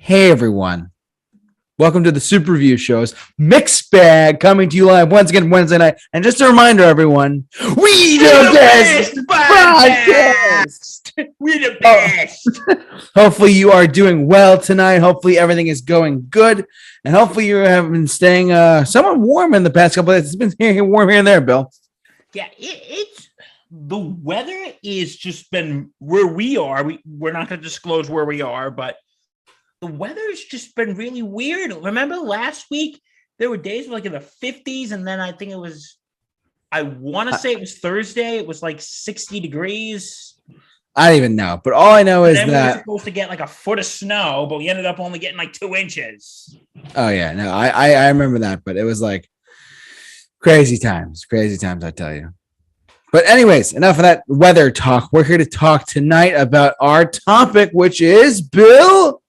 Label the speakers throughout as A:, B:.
A: Hey everyone, welcome to the Super Review Show's Mixed Bag, coming to you live once again Wednesday night. And just a reminder, everyone, we the best podcast.
B: We the best.
A: Hopefully you are doing well tonight. Hopefully everything is going good, and hopefully you have been staying somewhat warm in the past couple of days. It's been warm here and there, Bill.
B: Yeah, it's the weather is just been where we are. We're not going to disclose where we are, but the weather has just been really weird. Remember last week, there were days like in the 50s, and then I think it was, I want to say it was Thursday, it was like 60 degrees.
A: I don't even know, but all I know is
B: that we
A: that
B: were supposed to get like a foot of snow, but we ended up only getting like 2 inches.
A: Oh yeah, no, I remember that, but it was like crazy times, I tell you. But anyways, enough of that weather talk. We're here to talk tonight about our topic, which is Bill.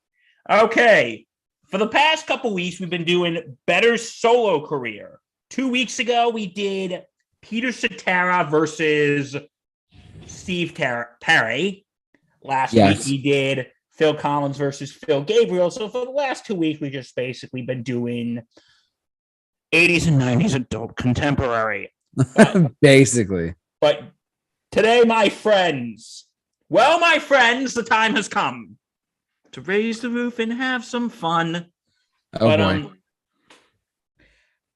B: Okay, for the past couple weeks, we've been doing better solo career. 2 weeks ago, we did Peter Cetera versus Steve Perry. Last week, we did Phil Collins versus Phil Gabriel. So for the last 2 weeks, we've just basically been doing 80s and 90s adult contemporary.
A: Basically.
B: But today, my friends, the time has come to raise the roof and have some fun.
A: Boy.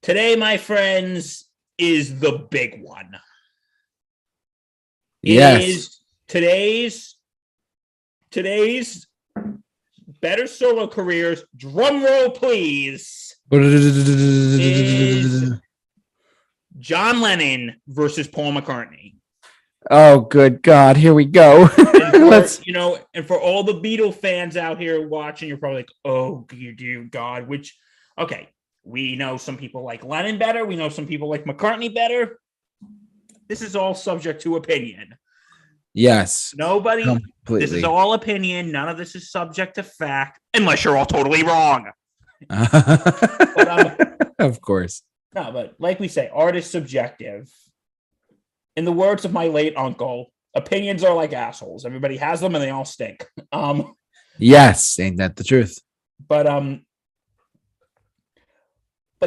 B: Today, my friends, is the big one.
A: Yes.
B: It is today's better solo careers. Drum roll, please. Is John Lennon versus Paul McCartney.
A: Oh, good God. Here we go.
B: And for all the Beatle fans out here watching, you're probably like, oh, dear God, okay, we know some people like Lennon better. We know some people like McCartney better. This is all subject to opinion.
A: Yes.
B: Completely. This is all opinion. None of this is subject to fact, unless you're all totally wrong.
A: Of course.
B: No, but like we say, art is subjective. In the words of my late uncle, opinions are like assholes. Everybody has them and they all stink.
A: Yes, ain't that the truth?
B: But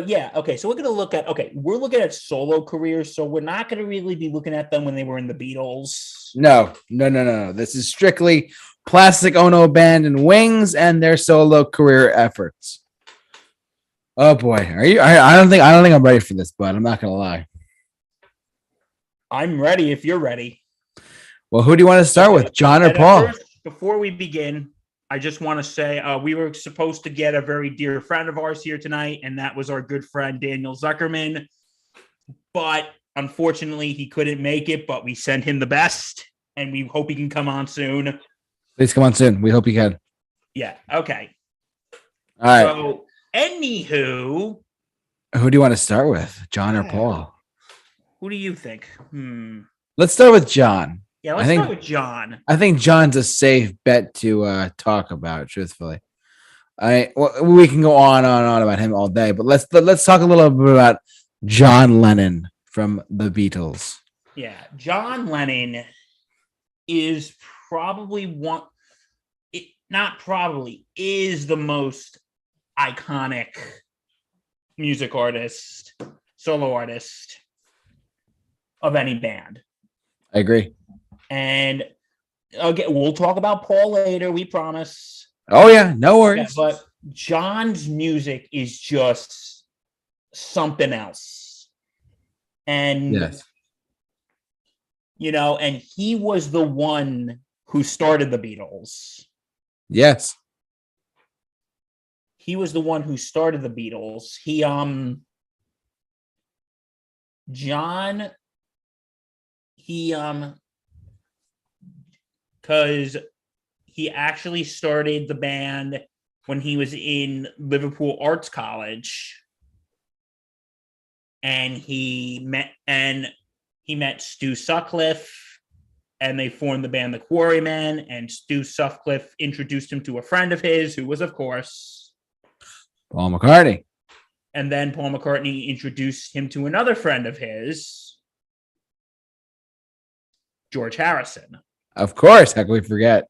B: yeah, okay, so we're looking at solo careers, so we're not going to really be looking at them when they were in the Beatles.
A: No. This is strictly Plastic Ono Band and Wings and their solo career efforts. Oh boy, are you? I don't think I'm ready for this, but I'm not gonna lie.
B: I'm ready if you're ready.
A: Well, who do you want to start with, John or Paul?
B: First, before we begin, I just want to say we were supposed to get a very dear friend of ours here tonight, and that was our good friend Daniel Zuckerman. But unfortunately, he couldn't make it, but we sent him the best, and we hope he can come on soon.
A: Please come on soon. We hope you can.
B: Yeah, okay.
A: All right.
B: So, anywho,
A: who do you want to start with, John or Paul?
B: Who do you think?
A: Let's start with John.
B: Yeah, let's start with John.
A: I think John's a safe bet to talk about, truthfully. We can go on about him all day, but let's talk a little bit about John Lennon from the Beatles.
B: Yeah, John Lennon is is the most iconic music artist, solo artist of any band.
A: I agree.
B: And again, we'll talk about Paul later, we promise.
A: Oh yeah, no worries.
B: Yeah, but John's music is just something else. And
A: yes.
B: And he was the one who started the Beatles.
A: Yes.
B: He was the one who started the Beatles. Because he actually started the band when he was in Liverpool Arts College, and he met Stu Sutcliffe, and they formed the band The Quarrymen, and Stu Sutcliffe introduced him to a friend of his, who was, of course,
A: Paul McCartney.
B: And then Paul McCartney introduced him to another friend of his, George Harrison.
A: Of course. How can we forget?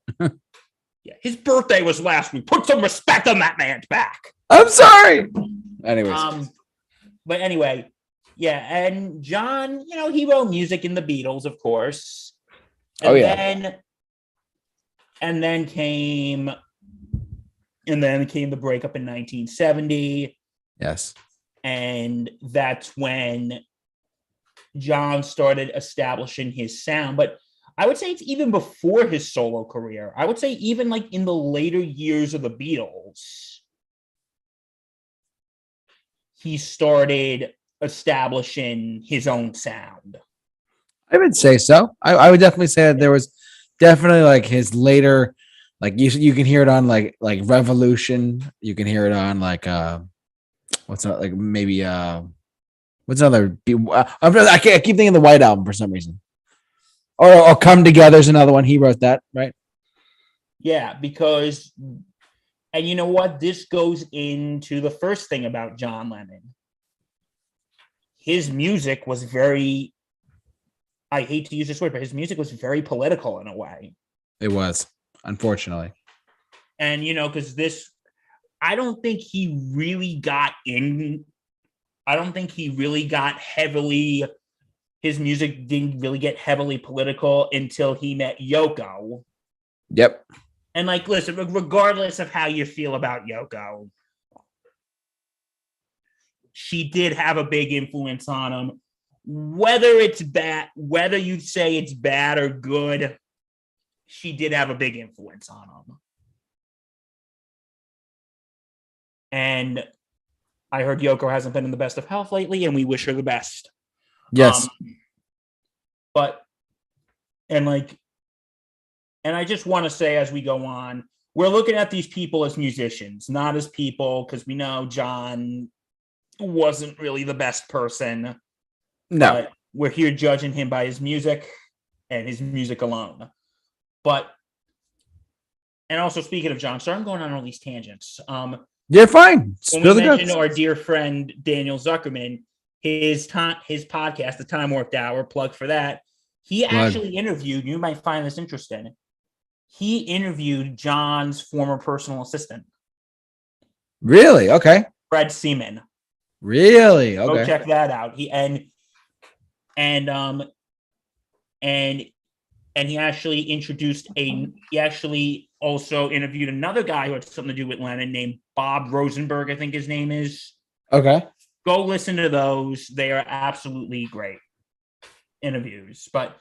B: Yeah, his birthday was last week. Put some respect on that man's back.
A: I'm sorry. Anyways.
B: But anyway, yeah, and John, he wrote music in the Beatles, of course. And then came the breakup in 1970.
A: Yes.
B: And that's when John started establishing his sound. But I would say it's even before his solo career. I would say even like in the later years of the Beatles, he started establishing his own sound.
A: I would say so. I would definitely say that there was definitely like his later, like you can hear it on like Revolution. You can hear it on like what's not like maybe what's another? I keep thinking the White Album for some reason. Or Come Together is another one. He wrote that, right?
B: Yeah, because, and you know what? This goes into the first thing about John Lennon. His music was very, I hate to use this word, but his music was very political in a way.
A: It was, unfortunately.
B: And, because I don't think he really got heavily, his music didn't really get heavily political until he met Yoko.
A: Yep.
B: And like, listen, regardless of how you feel about Yoko, she did have a big influence on him. Whether it's bad, whether you say it's bad or good, she did have a big influence on him. And I heard Yoko hasn't been in the best of health lately, and we wish her the best.
A: Yes.
B: And I just want to say as we go on, we're looking at these people as musicians, not as people, because we know John wasn't really the best person.
A: No.
B: But we're here judging him by his music and his music alone. And also speaking of John, sorry I'm going on all these tangents.
A: You're fine.
B: When we mentioned our dear friend Daniel Zuckerman, his podcast, The Time Warped Hour, plug for that. He actually interviewed, you might find this interesting, he interviewed John's former personal assistant.
A: Really? Okay.
B: Fred Seaman.
A: Really? Okay.
B: Go check that out. He actually also interviewed another guy who had something to do with Lennon named Bob Rosenberg, I think his name is.
A: Okay.
B: Go listen to those. They are absolutely great interviews. But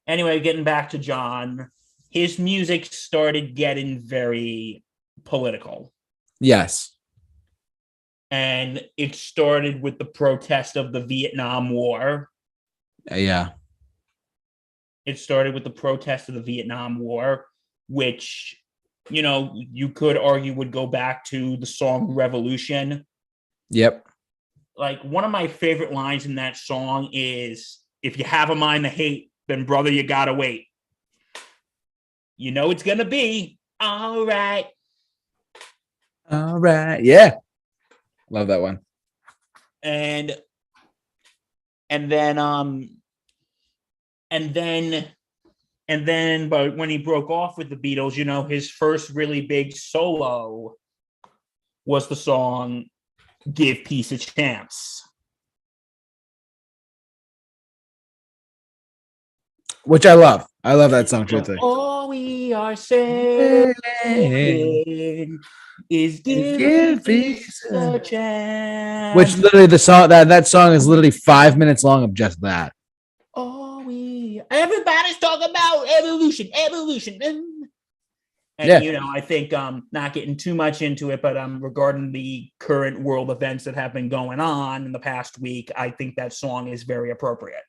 B: anyway, getting back to John, his music started getting very political.
A: Yes.
B: And it started with the protest of the Vietnam War.
A: Yeah.
B: It started with the protest of the Vietnam War, which, you could argue would go back to the song Revolution.
A: Yep.
B: Like, one of my favorite lines in that song is, if you have a mind to hate, then brother, you gotta wait. It's gonna be all right.
A: All right. Yeah. Love that one.
B: And then, but when he broke off with the Beatles, his first really big solo was the song Give Peace a Chance.
A: Which I love. I love that song, truthfully.
B: All we are saying is give peace a chance.
A: Which literally the song that song is literally 5 minutes long of just that.
B: Everybody's talking about evolution. And, I think not getting too much into it, but regarding the current world events that have been going on in the past week, I think that song is very appropriate.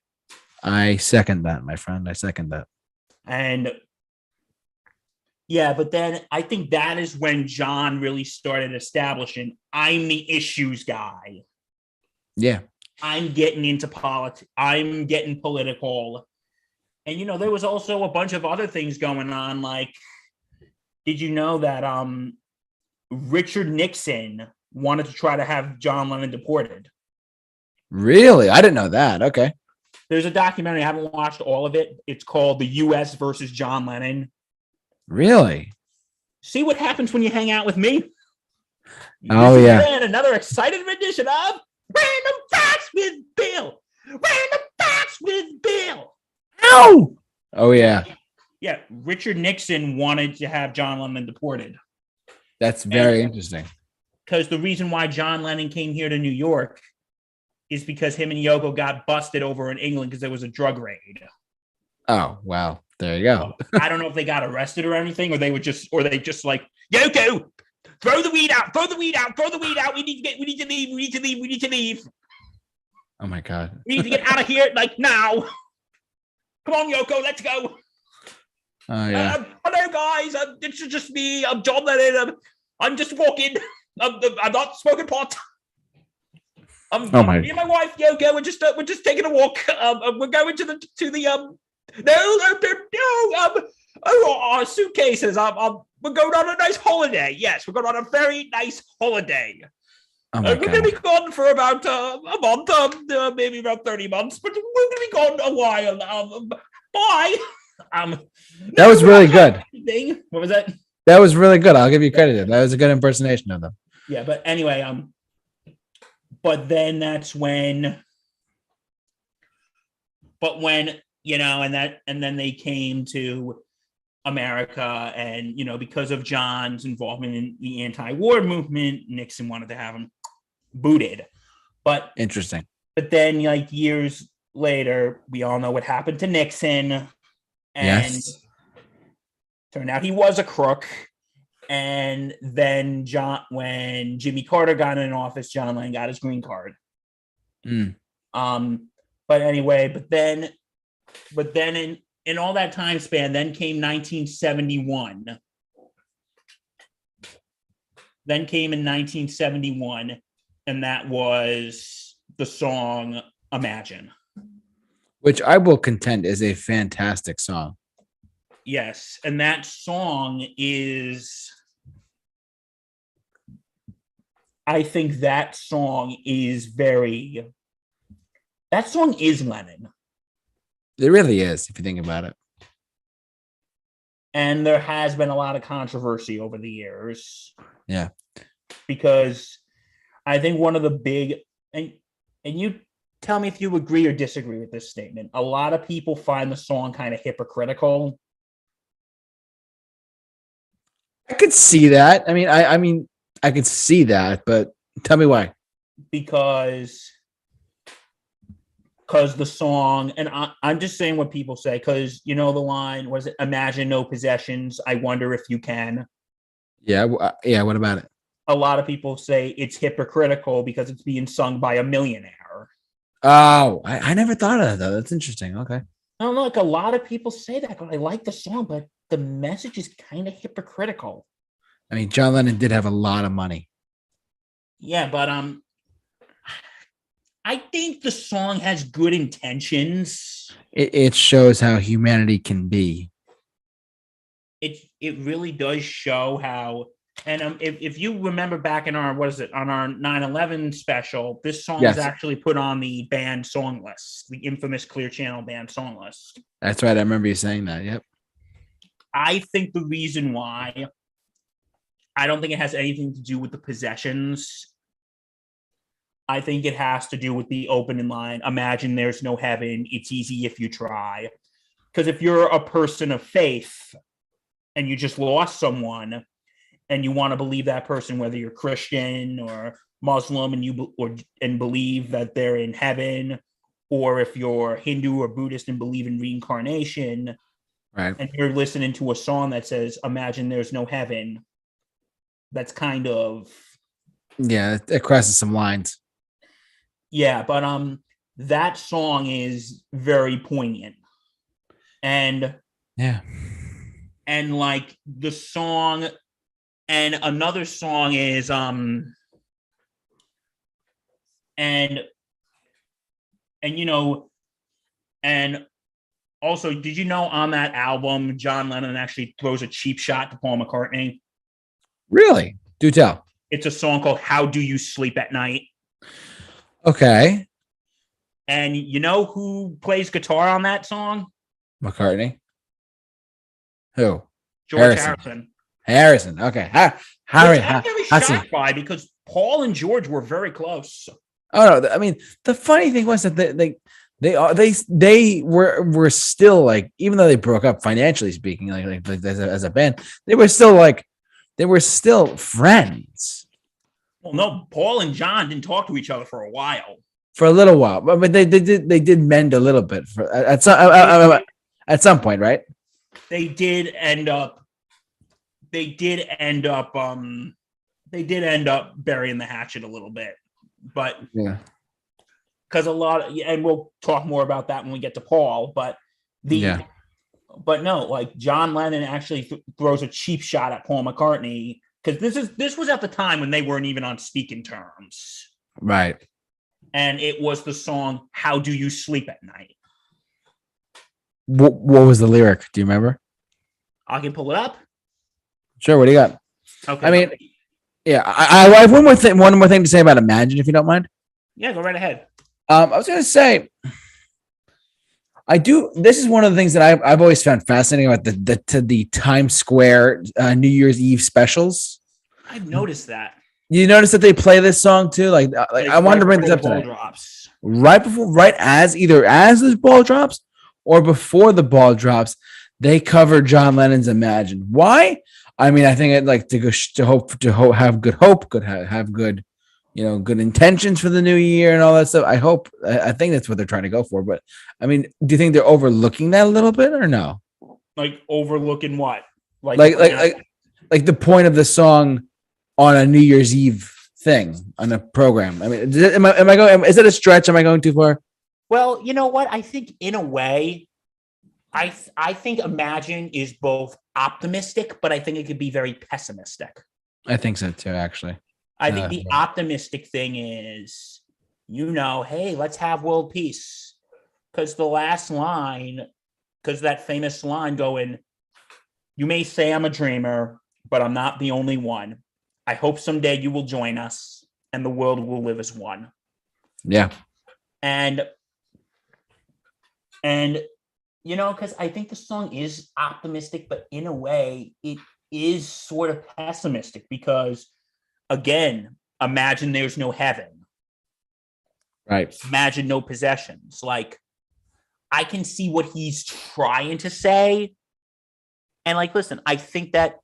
A: I second that, my friend. I second that.
B: And yeah, but then I think that is when John really started establishing, I'm the issues guy.
A: Yeah.
B: I'm getting into politics. I'm getting political. And, there was also a bunch of other things going on. Like, did you know that Richard Nixon wanted to try to have John Lennon deported?
A: Really? I didn't know that. Okay.
B: There's a documentary. I haven't watched all of it. It's called The U.S. versus John Lennon.
A: Really?
B: See what happens when you hang out with me.
A: Oh,
B: This is
A: yeah.
B: then another excited edition of Random Facts with Bill. Random Facts with Bill.
A: Ow! Oh, yeah.
B: Yeah, Richard Nixon wanted to have John Lennon deported.
A: That's very interesting.
B: Because the reason why John Lennon came here to New York is because him and Yoko got busted over in England because there was a drug raid.
A: Oh, wow. There you go.
B: I don't know if they got arrested or anything, or they just like, Yoko, throw the weed out, throw the weed out, throw the weed out. We need to leave.
A: Oh, my God.
B: We need to get out of here, like, now. Come on, Yoko, let's go.
A: Oh, yeah.
B: Hello, guys. It's just me. I'm John Lennon. I'm just walking. I'm not smoking pot. Me and my wife Yoko. We're just taking a walk. We're going to the our suitcases. We're going on a nice holiday. Yes, we're going on a very nice holiday.
A: Oh, my
B: We're
A: God.
B: going to be gone for about a month, maybe about 30 months, but we're going to be gone a while. Bye.
A: That was really good.
B: What was that?
A: That was really good. I'll give you credit. That was a good impersonation of them.
B: Yeah, but anyway, but then that's when, and then they came to America, and because of John's involvement in the anti-war movement, Nixon wanted to have him booted. But
A: Interesting.
B: But then, like years later, we all know what happened to Nixon, and turned out he was a crook. And then when Jimmy Carter got in office, John Lennon got his green card. But anyway, but then in all that time span, then came 1971. Then came in 1971, and that was the song Imagine.
A: Which I will contend is a fantastic song.
B: Yes, and that song is... I think that song is Lennon.
A: It really is, if you think about it.
B: And there has been a lot of controversy over the years.
A: Yeah.
B: Because I think one of the big, and you tell me if you agree or disagree with this statement, a lot of people find the song kind of hypocritical.
A: I could see that. I mean, I could see that, but tell me why.
B: Because the song, and I'm just saying what people say, because the line, was it, imagine no possessions, I wonder if you can.
A: Yeah, what about it?
B: A lot of people say it's hypocritical because it's being sung by a millionaire.
A: Oh, I never thought of that, though. That's interesting. Okay.
B: I don't know, like a lot of people say that, but I like the song, but the message is kind of hypocritical.
A: I mean, John Lennon did have a lot of money.
B: Yeah, but I think the song has good intentions.
A: It shows how humanity can be.
B: It really does show how, and if you remember back in our, on our 9/11 special, this song was actually put on the banned song list, the infamous Clear Channel banned song list.
A: That's right. I remember you saying that. Yep.
B: I think the reason why, I don't think it has anything to do with the possessions. I think it has to do with the opening line, imagine there's no heaven, it's easy if you try. Because if you're a person of faith and you just lost someone and you want to believe that person, whether you're Christian or Muslim and believe that they're in heaven, or if you're Hindu or Buddhist and believe in reincarnation,
A: right,
B: and you're listening to a song that says, imagine there's no heaven, that's kind of...
A: Yeah, it crosses some lines.
B: Yeah, but that song is very poignant. And like the song, and another song is and also, did you know on that album John Lennon actually throws a cheap shot to Paul McCartney?
A: Really? Do tell.
B: It's a song called How Do You Sleep at Night?
A: Okay.
B: And you know who plays guitar on that song?
A: McCartney. Who?
B: George Harrison.
A: Harrison. Okay.
B: Which
A: Harry.
B: I'm very
A: Harrison.
B: shocked by because Paul and George were very close.
A: Oh no! I mean, the funny thing was that they were still like, even though they broke up financially speaking, like as a band, they were still friends
B: Well, no, Paul and John didn't talk to each other for a while.
A: for a little while, but they did mend a little bit at some point, right?
B: They did end up. They did end up. They did end up burying the hatchet a little bit, but
A: Yeah.
B: because and we'll talk more about that when we get to Paul. But
A: Yeah.
B: but no, like John Lennon actually throws a cheap shot at Paul McCartney because this was at the time when they weren't even on speaking terms,
A: Right.
B: and it was the song "How Do You Sleep at Night."
A: What was the lyric? Do you remember?
B: I can pull it up.
A: Sure. What do you got?
B: Okay.
A: I mean, yeah, I have one more thing to say about Imagine, if you don't mind.
B: Yeah, go right ahead.
A: I was going to say, I do. This is one of the things that I've always found fascinating about the Times Square New Year's Eve specials.
B: I've noticed that.
A: You notice that they play this song too. Like I wanted to bring this up
B: ball
A: tonight.
B: Drops.
A: Right as the ball drops or before the ball drops, they cover John Lennon's Imagine. Why? I mean, I think I'd like to go have good hope, have good, good intentions for the new year and all that stuff. I think that's what they're trying to go for. But I mean, do you think they're overlooking that a little bit or no?
B: Like overlooking what?
A: Like the point of the song on a New Year's Eve thing on a program. I mean, am I going? Is it a stretch? Am I going too far?
B: Well, you know what? I think in a way, I think Imagine is both optimistic, but I think it could be very pessimistic.
A: I think so too, actually.
B: I think the optimistic thing is, hey, let's have world peace. Because that famous line going, you may say I'm a dreamer, but I'm not the only one. I hope someday you will join us and the world will live as one.
A: Yeah.
B: And because I think the song is optimistic, but in a way it is sort of pessimistic because, again, imagine there's no heaven.
A: Right.
B: Imagine no possessions. Like, I can see what he's trying to say. And like, listen, I think that,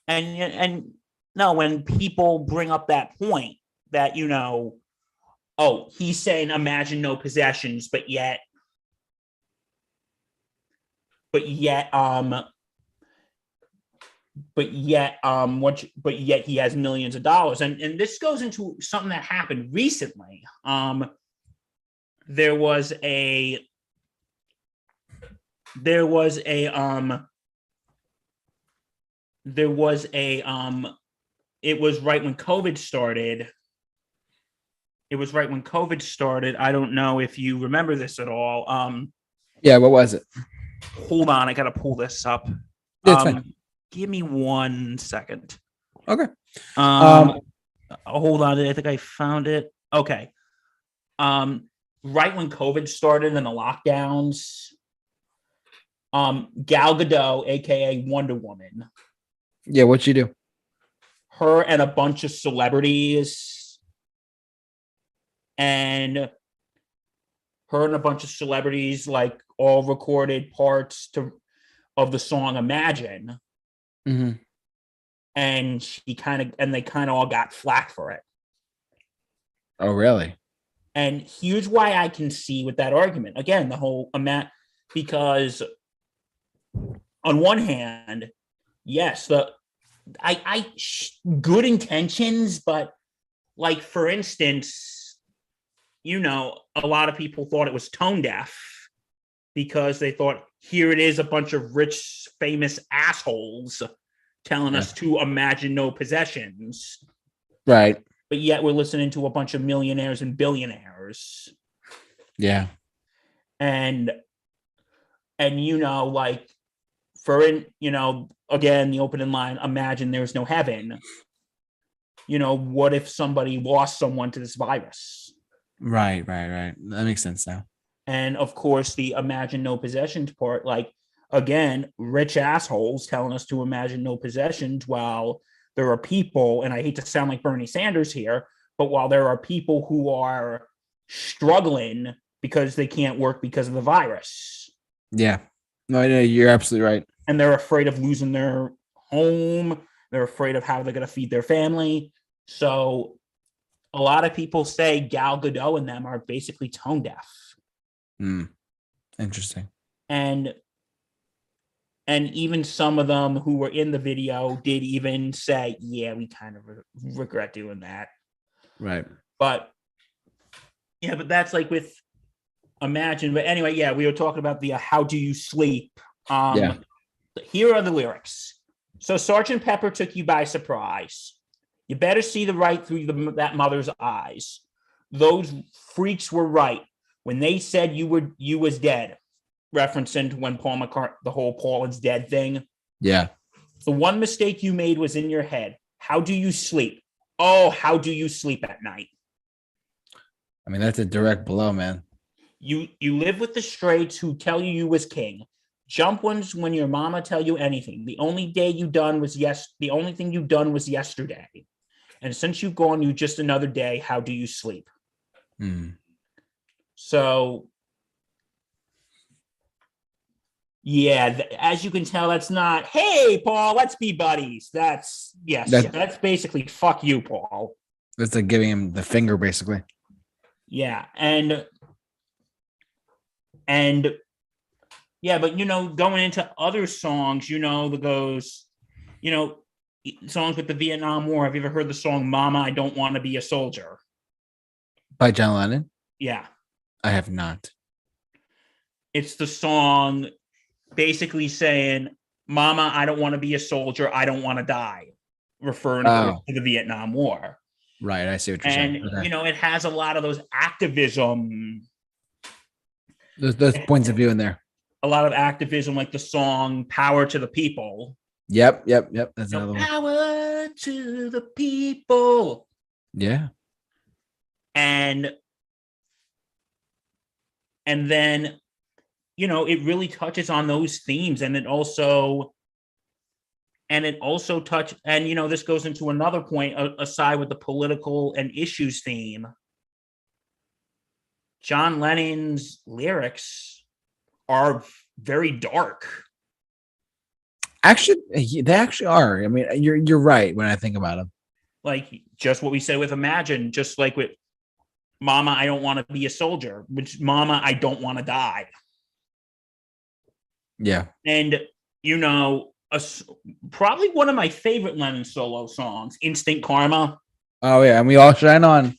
B: and no, when people bring up that point that, he's saying imagine no possessions, but yet he has millions of dollars. And this goes into something that happened recently. It was right when COVID started. I don't know if you remember this at all.
A: Yeah, what was it?
B: Hold on, I gotta pull this up. Give me 1 second.
A: Okay.
B: Hold on, I think I found it. Okay. Right when COVID started and the lockdowns, Gal Gadot, aka Wonder Woman.
A: Yeah, what'd she do?
B: Her and a bunch of celebrities, like all recorded parts of the song Imagine.
A: Mm-hmm.
B: And they kind of all got flack for it.
A: Oh, really?
B: And here's why I can see with that argument. Again, the whole because on one hand, yes, good intentions, but like, for instance, a lot of people thought it was tone deaf because they thought, here it is, a bunch of rich, famous assholes telling us to imagine no possessions.
A: Right.
B: But yet we're listening to a bunch of millionaires and billionaires.
A: Yeah.
B: And like, again, the opening line, imagine there's no heaven. What if somebody lost someone to this virus?
A: Right. That makes sense now.
B: And of course, the imagine no possessions part, like, again, rich assholes telling us to imagine no possessions while there are people, and I hate to sound like Bernie Sanders here, but while there are people who are struggling because they can't work because of the virus.
A: Yeah. No, you're absolutely right.
B: And they're afraid of losing their home. They're afraid of how they're going to feed their family. So a lot of people say Gal Gadot and them are basically tone deaf.
A: Interesting.
B: And even some of them who were in the video did even say, yeah, we kind of regret doing that.
A: Right.
B: But yeah, but that's like with Imagine. But anyway, yeah, we were talking about the How Do You Sleep?
A: Yeah.
B: Here are the lyrics. So Sergeant Pepper took you by surprise. You better see the right through that mother's eyes. Those freaks were right when they said you was dead. Referencing to when Paul McCartney, the whole Paul is dead thing.
A: Yeah.
B: The one mistake you made was in your head. How do you sleep? Oh, how do you sleep at night?
A: I mean, that's a direct blow, man.
B: You live with the straights who tell you was king. Jump ones when your mama tell you anything. The only thing you done was yesterday. And since you've gone, you just another day. How do you sleep? So yeah, as you can tell, that's not, hey, Paul, let's be buddies. That's basically fuck you, Paul.
A: That's like giving him the finger, basically.
B: Yeah. And yeah, but going into other songs, that goes, songs with the Vietnam War. Have you ever heard the song Mama, I Don't Want to Be a Soldier?
A: By John Lennon?
B: Yeah.
A: I have not.
B: It's the song basically saying, Mama, I don't want to be a soldier. I don't want to die. Referring to the Vietnam War.
A: Right. I see what you're saying.
B: And, it has a lot of those activism.
A: Those points of view in there.
B: A lot of activism, like the song Power to the People.
A: Yep. That's another one.
B: Power to the people.
A: Yeah.
B: And then, it really touches on those themes. And it also touch, and this goes into another point aside with the political and issues theme. John Lennon's lyrics are very dark.
A: Actually, they actually are. I mean, you're right when I think about them.
B: Like just what we said with Imagine, just like with Mama, I don't want to be a soldier, which Mama, I don't want to die.
A: Yeah.
B: And, probably one of my favorite Lennon solo songs, Instant Karma.
A: Oh, yeah. And we all shine on.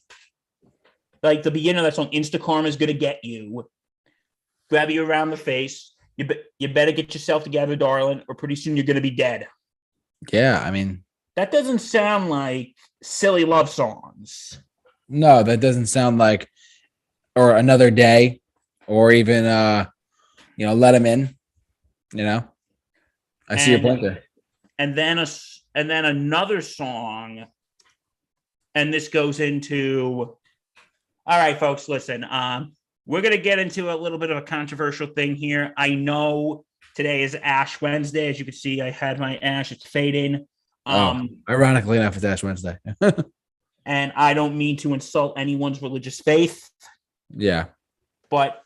B: Like the beginning of that song, Instant Karma is going to get you. Grab you around the face. You better get yourself together, darling, or pretty soon you're going to be dead.
A: Yeah, I mean.
B: That doesn't sound like silly love songs.
A: No, that doesn't sound like, or Another Day, or even, Let Him In, I see your point there.
B: And then another song, and this goes into, all right, folks, listen, we're going to get into a little bit of a controversial thing here. I know today is Ash Wednesday. As you can see, I had my ash. It's fading.
A: Ironically enough, it's Ash Wednesday.
B: And I don't mean to insult anyone's religious faith.
A: Yeah.
B: But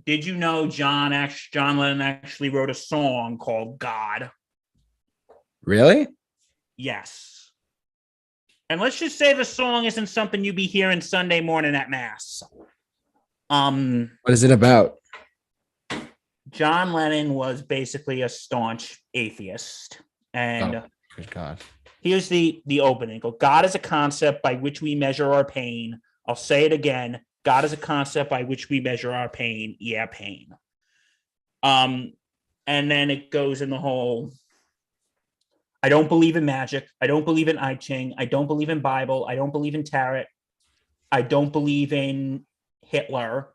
B: did you know John Lennon actually wrote a song called God?
A: Really?
B: Yes. And let's just say the song isn't something you'd be hearing Sunday morning at Mass.
A: What is it about?
B: John Lennon was basically a staunch atheist. And
A: good God.
B: Here's the opening. God is a concept by which we measure our pain. I'll say it again. God is a concept by which we measure our pain. Yeah, pain. And then it goes in the whole, I don't believe in magic. I don't believe in I Ching. I don't believe in Bible. I don't believe in tarot. I don't believe in Hitler.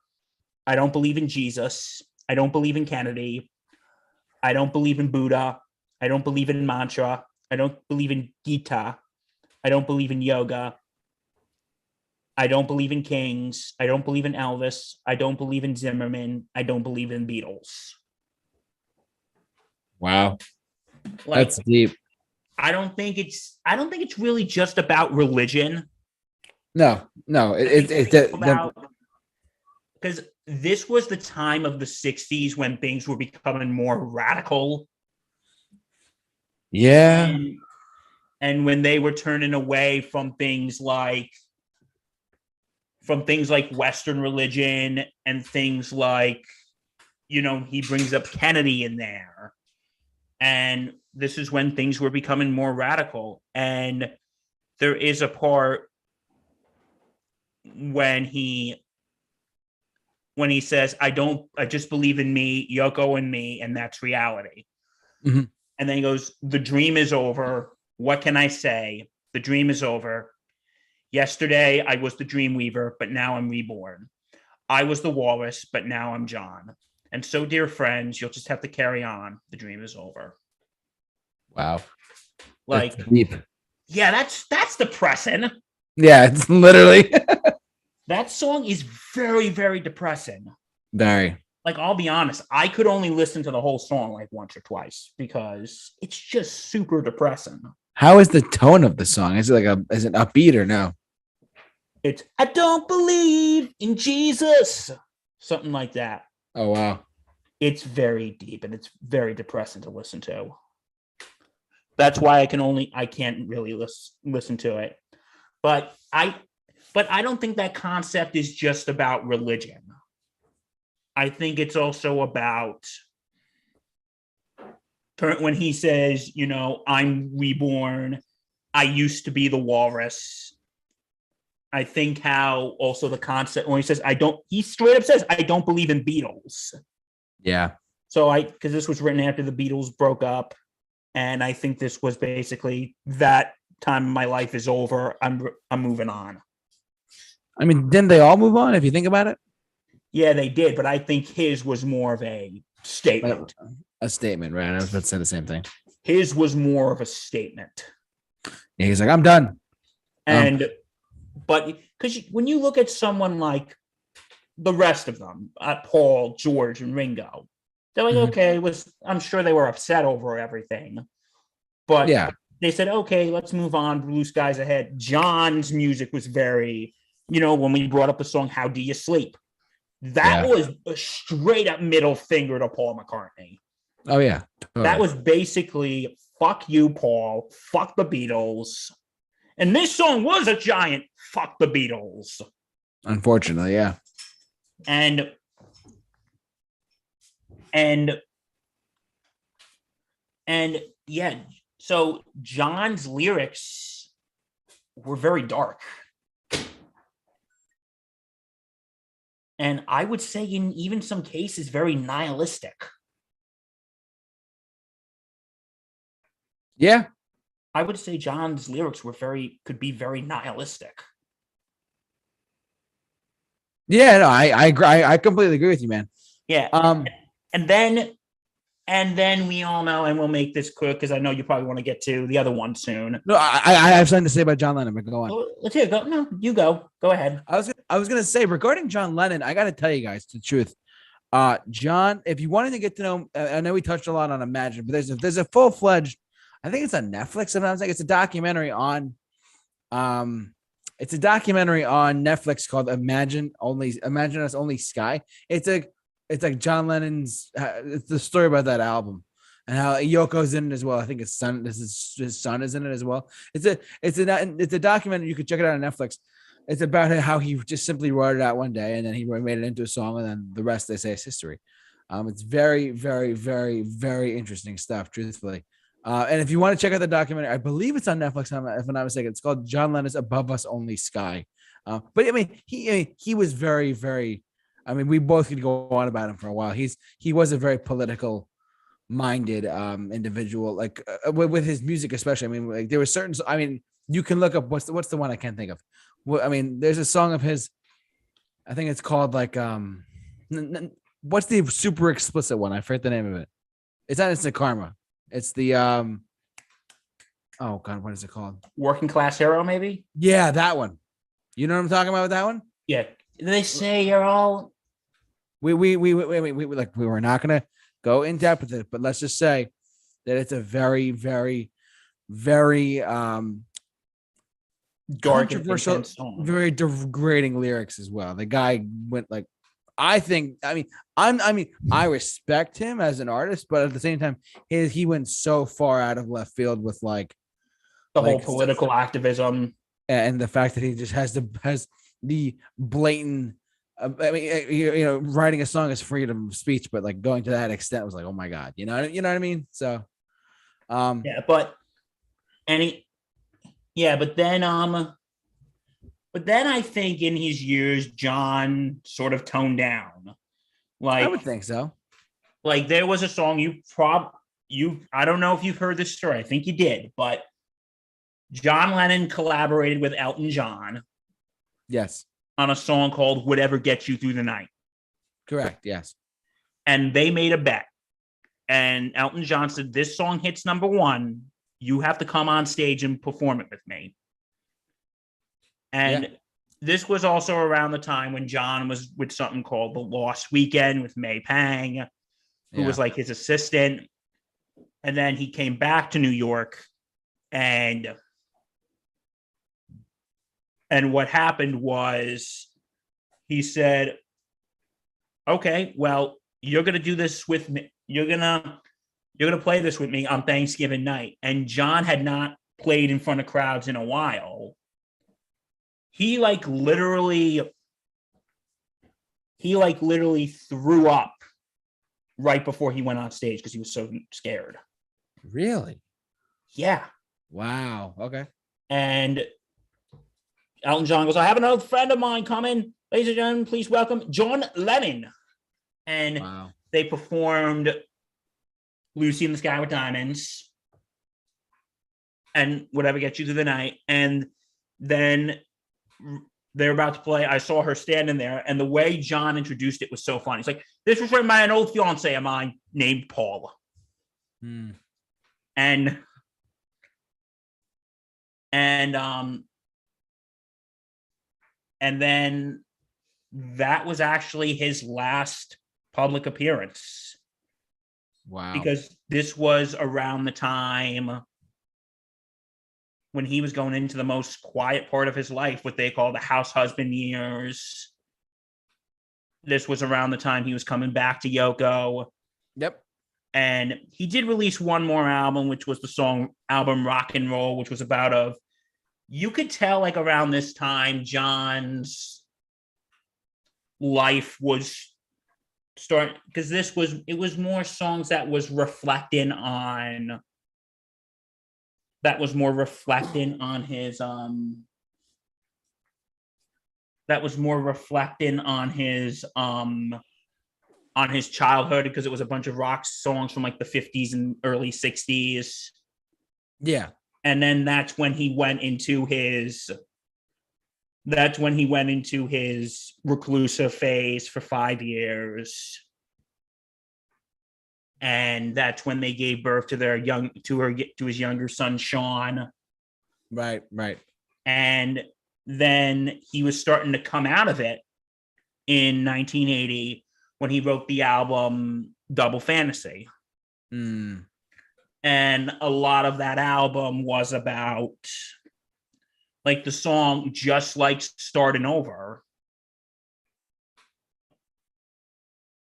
B: I don't believe in Jesus. I don't believe in Kennedy. I don't believe in Buddha. I don't believe in mantra. I don't believe in Gita. I don't believe in yoga. I don't believe in kings. I don't believe in Elvis. I don't believe in Zimmerman. I don't believe in Beatles.
A: Wow.
B: Like,
A: That's deep.
B: I don't think it's really just about religion.
A: No,
B: Because this was the time of the 60s when things were becoming more radical.
A: yeah.
B: And when they were turning away from things like Western religion and things like, he brings up Kennedy in there. And this is when things were becoming more radical. And there is a part when he says, I just believe in me, Yoko and me, and that's reality.
A: Mhm.
B: And then he goes, the dream is over. What can I say? The dream is over. Yesterday, I was the dream weaver, but now I'm reborn. I was the walrus, but now I'm John. And so, dear friends, you'll just have to carry on. The dream is over.
A: Wow.
B: Like,
A: that's deep.
B: Yeah, that's depressing.
A: Yeah, it's literally
B: That song is very, very depressing.
A: very.
B: Like, I'll be honest, I could only listen to the whole song like once or twice because it's just super depressing.
A: How is the tone of the song? Is it upbeat or no?
B: It's I don't believe in Jesus, something like that.
A: Oh wow.
B: It's very deep and it's very depressing to listen to. That's why I can't really listen to it. But I don't think that concept is just about religion. I think it's also about when he says, I'm reborn. I used to be the walrus. I think how also the concept when he says, he straight up says, I don't believe in Beatles.
A: Yeah.
B: So because this was written after the Beatles broke up. And I think this was basically that time of my life is over. I'm moving on.
A: I mean, didn't they all move on if you think about it?
B: Yeah, they did. But I think his was more of a statement.
A: A statement, right? I was about to say the same thing.
B: His was more of a statement.
A: Yeah, he's like, I'm done.
B: But because when you look at someone like the rest of them, Paul, George, and Ringo, they're like, okay, I'm sure they were upset over everything. But
A: yeah,
B: they said, okay, let's move on. Blue skies ahead. John's music was very, when we brought up the song, How Do You Sleep? That was a straight up middle finger to Paul McCartney.
A: Oh, yeah. Totally.
B: That was basically, fuck you, Paul. Fuck the Beatles. And this song was a giant fuck the Beatles.
A: Unfortunately, yeah.
B: And yeah, so John's lyrics were very dark. And I would say in even some cases, very nihilistic.
A: Yeah.
B: I would say John's lyrics could be very nihilistic.
A: Yeah, no, I agree. I completely agree with you, man.
B: Yeah. And then we all know, and we'll make this quick because I know you probably want to get to the other one soon.
A: No, I have something to say about John Lennon, but go on.
B: Let's hear it. Go. No, you go. Go ahead.
A: I was gonna say regarding John Lennon, I got to tell you guys the truth. John, if you wanted to get to know, I know we touched a lot on Imagine, but there's a full-fledged, I think it's on Netflix. Sometimes it's a documentary on, Netflix called Imagine Us Only Sky. It's like John Lennon's. It's the story about that album and how Yoko's in it as well. I think his son is in it as well. It's a documentary. You could check it out on Netflix. It's about how he just simply wrote it out one day and then he made it into a song, and then the rest they say is history. It's very, very, very, very interesting stuff, truthfully. And if you want to check out the documentary, I believe it's on Netflix. If I'm not mistaken, it's called John Lennon's Above Us Only Sky. But I mean, he was very, very. I mean, we both could go on about him for a while. He was a very political minded individual, like with his music, especially. I mean, like there were certain. I mean, you can look up what's the one I can't think of. Well, I mean, there's a song of his. I think it's called like what's the super explicit one? I forget the name of it. It's not Instant Karma. It's the oh god, what is it called?
B: Working Class Hero, maybe?
A: Yeah, that one. You know what I'm talking about with that one?
B: Yeah. They say you're all
A: we were not gonna go in depth with it, but let's just say that it's a very, very, very
B: Dark and
A: controversial,
B: intense song.
A: very degrading lyrics as well. The guy went like, I think, I respect him as an artist, but at the same time, he went so far out of left field with like
B: The whole
A: like
B: political activism.
A: and the fact that he just has the blatant. Writing a song is freedom of speech, but like going to that extent was like, oh my god, you know what I mean? So,
B: Yeah, but but then I think in his years, John sort of toned down.
A: I would
B: Like,
A: think so.
B: like there was a song I don't know if you've heard this story. I think you did, but John Lennon collaborated with Elton John
A: Yes,
B: on a song called Whatever Gets You Through the Night.
A: correct. Yes,
B: And they made a bet. And Elton John said, this song hits number one. You have to come on stage and perform it with me. And this was also around the time when John was with something called The Lost Weekend with May Pang, who was like his assistant. And then he came back to New York, and what happened was he said, okay, well, you're going to do this with me. You're going to play this with me on Thanksgiving night. And John had not played in front of crowds in a while. He literally threw up right before he went on stage because he was so scared.
A: really?
B: Yeah.
A: Wow. Okay.
B: And Elton John goes, I have another friend of mine coming. Ladies and gentlemen, please welcome John Lennon. And they performed Lucy in the Sky with Diamonds and Whatever Gets You Through the Night. And then they're about to play. I saw her standing there, and the way John introduced it was so funny. It's like, this was written by an old fiance of mine named Paul. And then that was actually his last public appearance.
A: Wow.
B: Because this was around the time when he was going into the most quiet part of his life, what they call the house husband years. This was around the time he was coming back to Yoko.
A: Yep.
B: And he did release one more album, which was the album Rock and Roll, which was about you could tell like around this time, John's life was starting, because it was more songs that was more reflecting on his childhood, because it was a bunch of rock songs from like the 50s and early 60s.
A: Yeah.
B: And then that's when he went into his reclusive phase for 5 years. And that's when they gave birth to his younger son, Sean.
A: Right.
B: And then he was starting to come out of it in 1980 when he wrote the album Double Fantasy. And a lot of that album was about like the song Just Like Starting Over.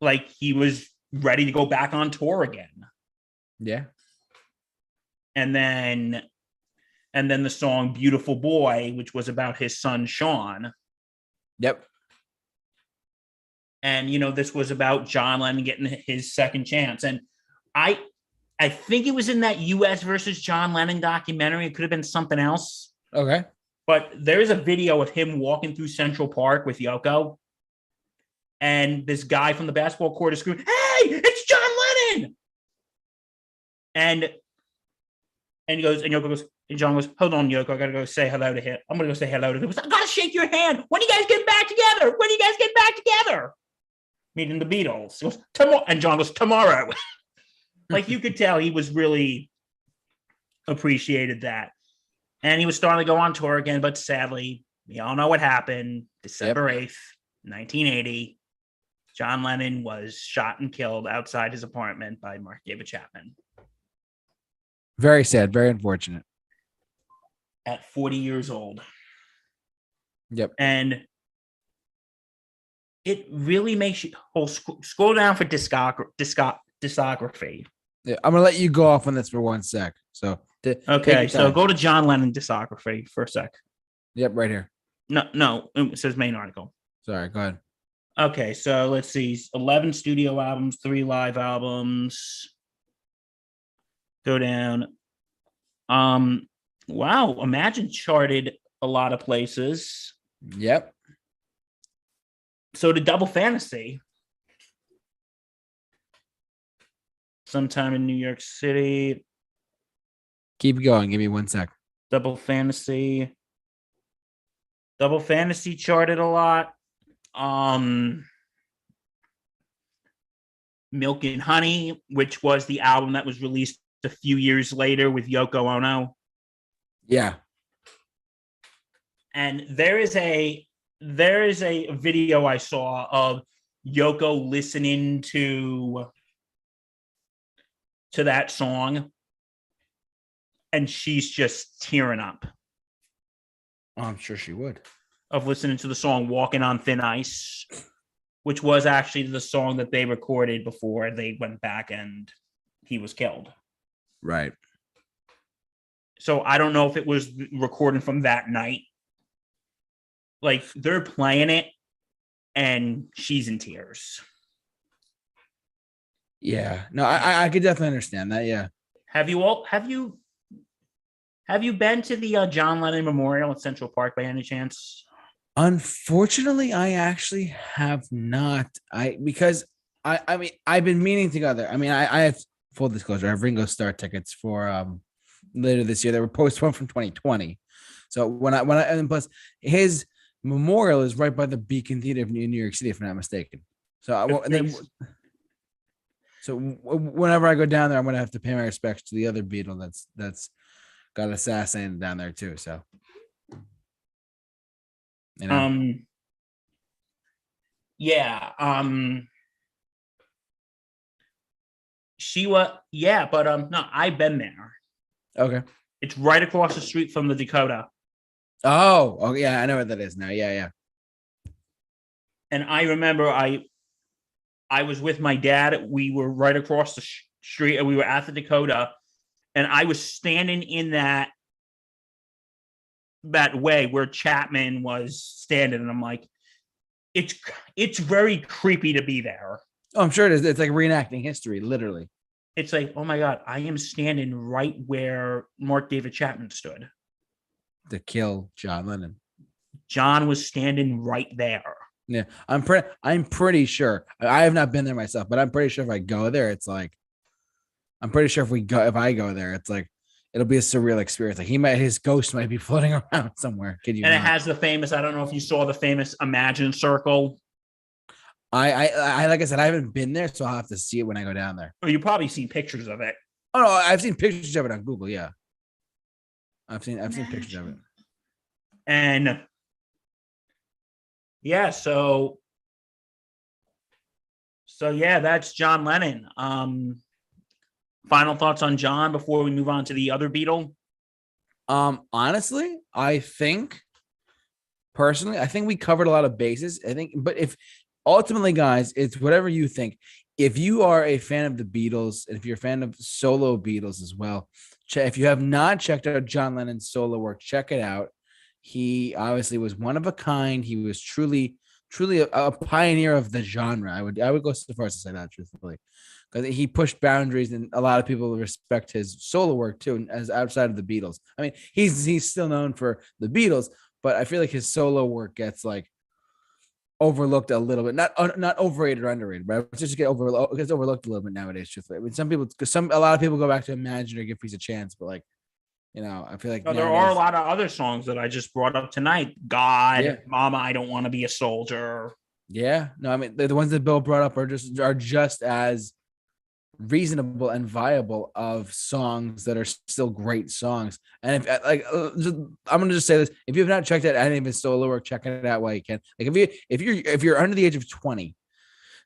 B: Like he was ready to go back on tour again.
A: Yeah.
B: And then the song Beautiful Boy, which was about his son, Sean.
A: Yep.
B: And, this was about John Lennon getting his second chance. And I think it was in that US versus John Lennon documentary. It could have been something else.
A: Okay.
B: But there's a video of him walking through Central Park with Yoko. And this guy from the basketball court is screaming, "Hey, it's John Lennon!" And Yoko goes, and John goes, "Hold on, Yoko, I gotta go say hello to him. I'm gonna go say hello to him. I gotta shake your hand. When are you guys getting back together? When are you guys getting back together?" Meeting the Beatles. He goes, tomorrow. And John goes, tomorrow. Like you could tell he was really appreciated that. And he was starting to go on tour again, but sadly, we all know what happened. December 8th, 1980, John Lennon was shot and killed outside his apartment by Mark David Chapman.
A: Very sad. Very unfortunate.
B: at 40 years old.
A: Yep.
B: And it really makes you scroll down for discography.
A: Yeah, I'm gonna let you go off on this for 1 sec. So
B: Okay, so go to John Lennon discography for a sec.
A: Yep, right here.
B: No, it says main article.
A: Sorry, go ahead.
B: Okay, so let's see. 11 studio albums, 3 live albums. Go down. Wow, Imagine charted a lot of places.
A: Yep.
B: So did Double Fantasy. Sometime in New York City.
A: Keep going. Give me 1 sec.
B: Double Fantasy charted a lot. Milk and Honey, which was the album that was released a few years later with Yoko Ono.
A: Yeah.
B: And there is a video I saw of Yoko listening to that song, and she's just tearing up.
A: Oh, I'm sure she would.
B: Of listening to the song Walking on Thin Ice, which was actually the song that they recorded before they went back and he was killed.
A: Right.
B: So I don't know if it was recording from that night. Like, they're playing it and she's in tears.
A: Yeah. No, I could definitely understand that. Yeah.
B: Have you been to the John Lennon Memorial at Central Park by any chance?
A: Unfortunately, I actually have not. Because I mean, I've been meaning to go there. I mean, I have full disclosure. I have Ringo Starr tickets for later this year. They were postponed from 2020. So when I and plus his memorial is right by the Beacon Theater in New York City, if I'm not mistaken. So whenever I go down there, I'm gonna have to pay my respects to the other Beatle that's got assassinated down there too. So, you know.
B: Yeah. She was, yeah, but no, I've been there.
A: Okay.
B: It's right across the street from the Dakota.
A: Oh, yeah, I know what that is now. Yeah.
B: And I remember I was with my dad. We were right across the street, and we were at the Dakota, and I was standing in that way where Chapman was standing, and I'm like, it's very creepy to be there.
A: Oh, I'm sure it is. It's like reenacting history, literally.
B: It's like, oh my God, I am standing right where Mark David Chapman stood
A: To kill John Lennon.
B: John was standing right there.
A: Yeah, I'm pretty sure. I have not been there myself, but I'm pretty sure if I go there, it's like, I'm pretty sure if I go there, it's like, it'll be a surreal experience. Like his ghost might be floating around somewhere. Kid you
B: and
A: not.
B: It has the famous, I don't know if you saw the famous Imagine Circle.
A: I like I said, I haven't been there, so I'll have to see it when I go down there.
B: Oh, you probably seen pictures of it.
A: Oh no, I've seen pictures of it on Google. Yeah, I've seen pictures of it.
B: And yeah, so yeah, that's John Lennon. Final thoughts on John before we move on to the other Beatle?
A: Honestly, I think we covered a lot of bases. I think, but if ultimately, guys, it's whatever you think. If you are a fan of the Beatles, and if you're a fan of solo Beatles as well, if you have not checked out John Lennon's solo work, check it out. He obviously was one of a kind. He was truly a pioneer of the genre. I would go so far as to say that, truthfully, because he pushed boundaries, and a lot of people respect his solo work too, as outside of the Beatles. I mean, he's still known for the Beatles, but I feel like his solo work gets like overlooked a little bit, not overrated or underrated, but it just gets overlooked a little bit nowadays. Truthfully, I mean, a lot of people go back to Imagine or Give Peace a Chance, but like, you know, I feel like
B: there are a lot of other songs that I just brought up tonight. God, yeah. Mama, I Don't Want to Be a Soldier.
A: Yeah, no, I mean the ones that Bill brought up are just as reasonable and viable of songs that are still great songs. And if I'm gonna just say this: if you have not checked out any of his solo work, check it out while you can. Like if you're under the age of 20,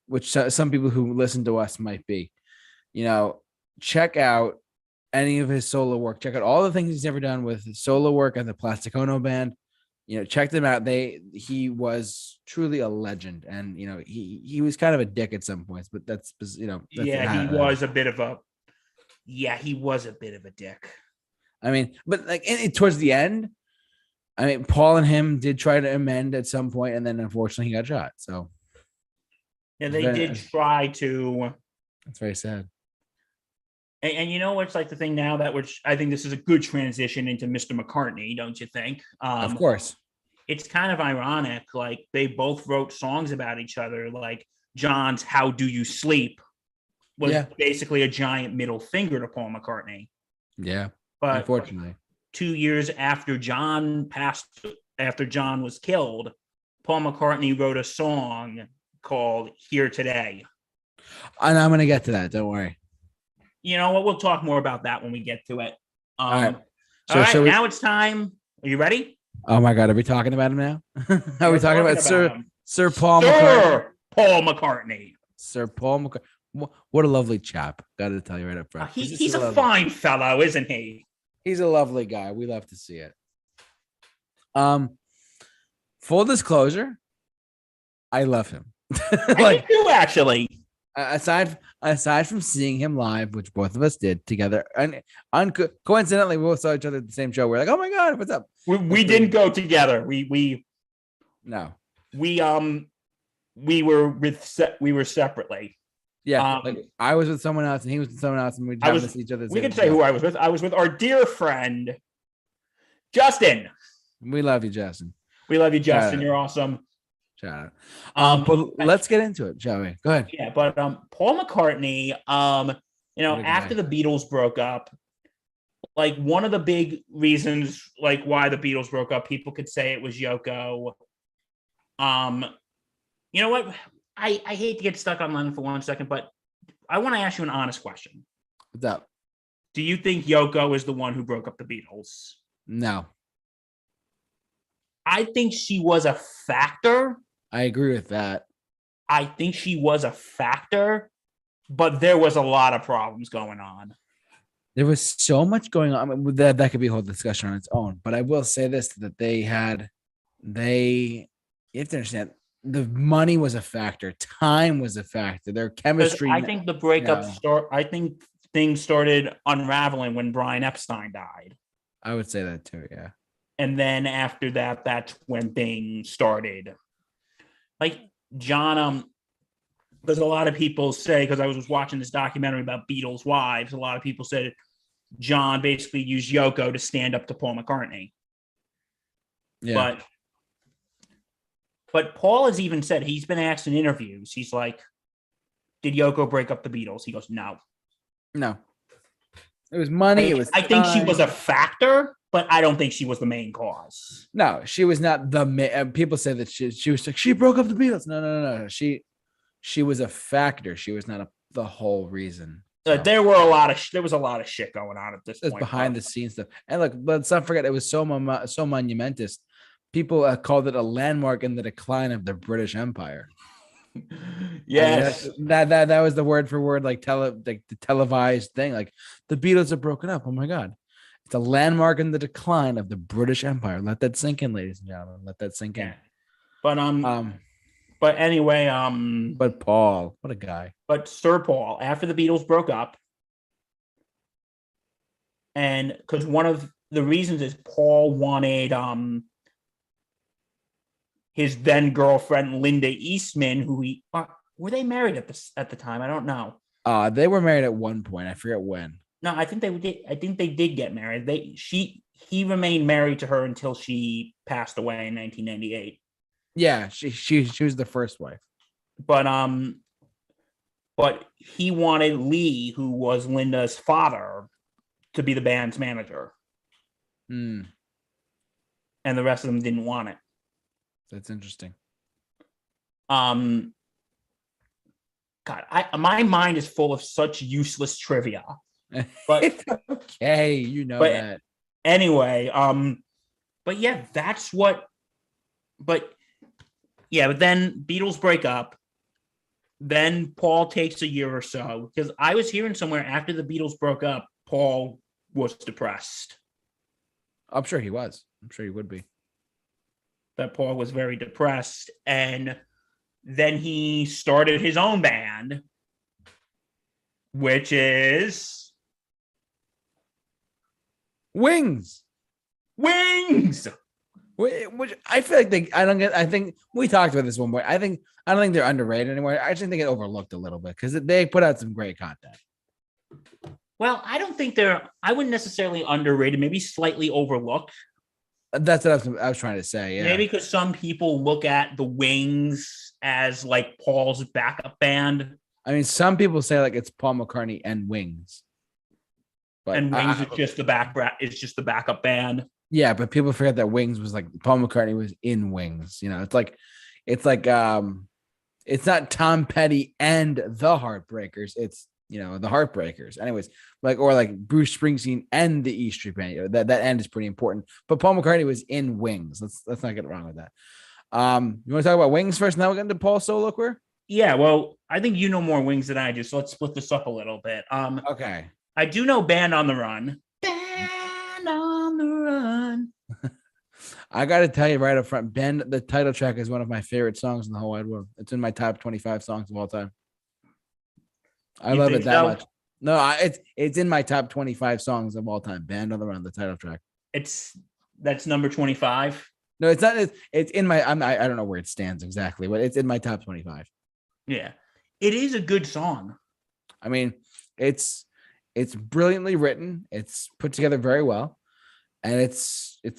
A: which some people who listen to us might be, you know, check out any of his solo work. Check out all the things he's ever done with his solo work and the Plastic Ono band. Check them out. He was truly a legend, and he was kind of a dick at some points, but that's
B: He was a bit of a dick.
A: I mean, but like towards the end, I mean, Paul and him did try to amend at some point, and then unfortunately he got shot. So
B: yeah, they did try to.
A: That's very sad.
B: And it's like the thing now which I think this is a good transition into Mr. McCartney, don't you think?
A: Of course.
B: It's kind of ironic. Like they both wrote songs about each other. Like John's "How Do You Sleep" was basically a giant middle finger to Paul McCartney.
A: Yeah,
B: but
A: unfortunately,
B: 2 years after John was killed, Paul McCartney wrote a song called "Here Today."
A: And I'm gonna get to that. Don't worry.
B: You know what? We'll talk more about that when we get to it.
A: All right.
B: So all right, now it's time. Are you ready?
A: Oh my God, are we talking about him now? Are we talking about Sir Paul
B: McCartney?
A: Sir Paul McCartney. What a lovely chap. Got to tell you right up front.
B: He's a fine fellow, isn't he?
A: He's a lovely guy. We love to see it. Full disclosure, I love him.
B: I do actually.
A: Aside from seeing him live, which both of us did together, and coincidentally, we both saw each other at the same show. We're like, "Oh my God, what's up?"
B: We didn't go together. We were separately.
A: Yeah, I was with someone else, and he was with someone else, and we happened to see each other.
B: We can say who I was with. I was with our dear friend Justin.
A: We love you, Justin.
B: We love you, Justin. You're awesome.
A: Shout out. But let's get into it, shall we? Go ahead.
B: Yeah, but Paul McCartney, after the Beatles broke up, like one of the big reasons like why the Beatles broke up, people could say it was Yoko. You know what? I hate to get stuck on Lennon for 1 second, but I want to ask you an honest question.
A: What's up?
B: Do you think Yoko is the one who broke up the Beatles?
A: No.
B: I think she was a factor.
A: I agree with that.
B: I think she was a factor, but there was a lot of problems going on.
A: There was so much going on. I mean, that could be a whole discussion on its own. But I will say this, that you have to understand, the money was a factor. Time was a factor. Their chemistry.
B: I think the breakup I think things started unraveling when Brian Epstein died.
A: I would say that too, yeah.
B: And then after that, that's when things started. Like John, because a lot of people say, because I was watching this documentary about Beatles' wives, a lot of people said John basically used Yoko to stand up to Paul McCartney. Yeah. But Paul has even said, he's been asked in interviews, he's like, did Yoko break up the Beatles? He goes, no.
A: No. It was money.
B: I think she was a factor, but I don't think she was the main cause.
A: No, she was not the people say that she was like, she broke up the Beatles. No. She was a factor. She was not the whole reason.
B: So. There was a lot of shit going on at this point.
A: Behind the scenes stuff. And look, let's not forget, it was so monumentous. People called it a landmark in the decline of the British Empire.
B: Yes,
A: I mean, that was the word for word, like the televised thing. Like the Beatles are broken up. Oh my God. It's a landmark in the decline of the British Empire. Let that sink in, ladies and gentlemen. Let that sink in.
B: But anyway,
A: but Paul, what a guy.
B: But Sir Paul, after the Beatles broke up, and because one of the reasons is Paul wanted his then girlfriend Linda Eastman, who were they married at the time? I don't know.
A: They were married at one point. I forget when.
B: No, I think they did. I think they did get married. He remained married to her until she passed away in 1998.
A: Yeah, she was the first wife.
B: But he wanted Lee, who was Linda's father, to be the band's manager.
A: And
B: the rest of them didn't want it.
A: That's interesting.
B: God, my mind is full of such useless trivia. But
A: it's okay, you know that.
B: Anyway, but yeah, that's what. But then Beatles break up. Then Paul takes a year or so, because I was hearing somewhere after the Beatles broke up, Paul was depressed.
A: I'm sure he was. I'm sure he would be.
B: That Paul was very depressed. And then he started his own band, which is
A: Wings.
B: Wings.
A: Which I feel like I think we talked about this one point. I don't think they're underrated anymore. I actually think it overlooked a little bit because they put out some great content.
B: Well, I don't think I wouldn't necessarily underrated, maybe slightly overlooked.
A: That's what I was trying to say. Yeah.
B: Maybe because some people look at the Wings as like Paul's backup band.
A: I mean, some people say like it's Paul McCartney and Wings. But
B: and Wings is just the backup band.
A: Yeah, but people forget that Wings was like Paul McCartney was in Wings. You know, it's like it's not Tom Petty and the Heartbreakers. It's the Heartbreakers. Anyways, like Bruce Springsteen and the E Street Band. That end is pretty important. But Paul McCartney was in Wings. Let's not get it wrong with that. You want to talk about Wings first, and then we'll get into Paul's solo career?
B: Yeah, well, I think you know more Wings than I do, so let's split this up a little bit.
A: Okay.
B: I do know Band on the Run. Band on the Run.
A: I got to tell you right up front, Band, the title track is one of my favorite songs in the whole wide world. It's in my top 25 songs of all time. I love it that much. No, it's in my top 25 songs of all time. Band on the Run, the title track.
B: That's number 25.
A: No, it's not. It's in my. I don't know where it stands exactly, but it's in my top 25.
B: Yeah, it is a good song.
A: I mean, it's brilliantly written. It's put together very well, and it's to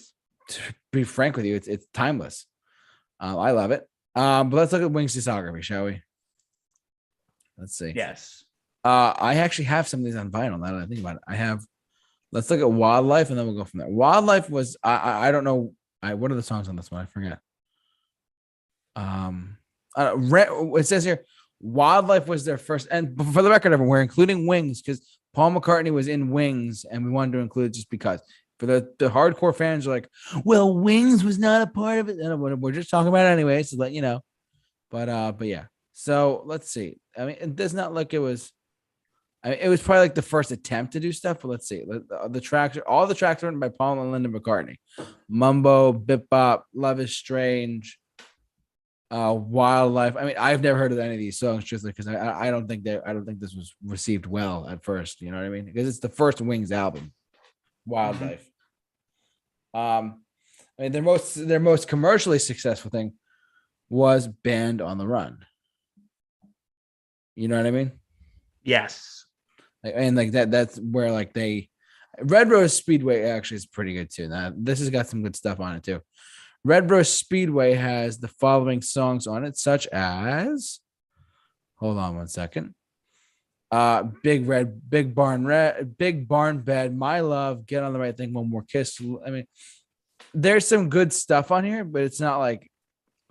A: be frank with you, it's timeless. I love it. But let's look at Wings' discography, shall we? Let's see.
B: Yes.
A: I actually have some of these on vinyl. Now that I think about it, let's look at Wildlife, and then we'll go from there. Wildlife was I don't know. What are the songs on this one? I forget. It says here, Wildlife was their first, and for the record, everyone, we're including Wings because Paul McCartney was in Wings, and we wanted to include it just because. For the hardcore fans are like, well, Wings was not a part of it. And we're just talking about it anyway, so let you know. But yeah. So let's see. I mean, it does not look it was. I mean, it was probably like the first attempt to do stuff, but let's see. The tracks, all the tracks are written by Paul and Linda McCartney. Mumbo, Bip Bop, Love is Strange, Wildlife. I mean, I've never heard of any of these songs, truthfully, because I don't think this was received well at first. You know what I mean? Because it's the first Wings album, Wildlife. I mean, their most commercially successful thing was Band on the Run. You know what I mean?
B: Yes.
A: And like that's where like Red Rose Speedway actually is pretty good too. Now this has got some good stuff on it too. Red Rose Speedway has the following songs on it, such as, hold on one second. Big Barn Bed, My Love, Get on the Right Thing, One More Kiss. I mean, there's some good stuff on here, but it's not like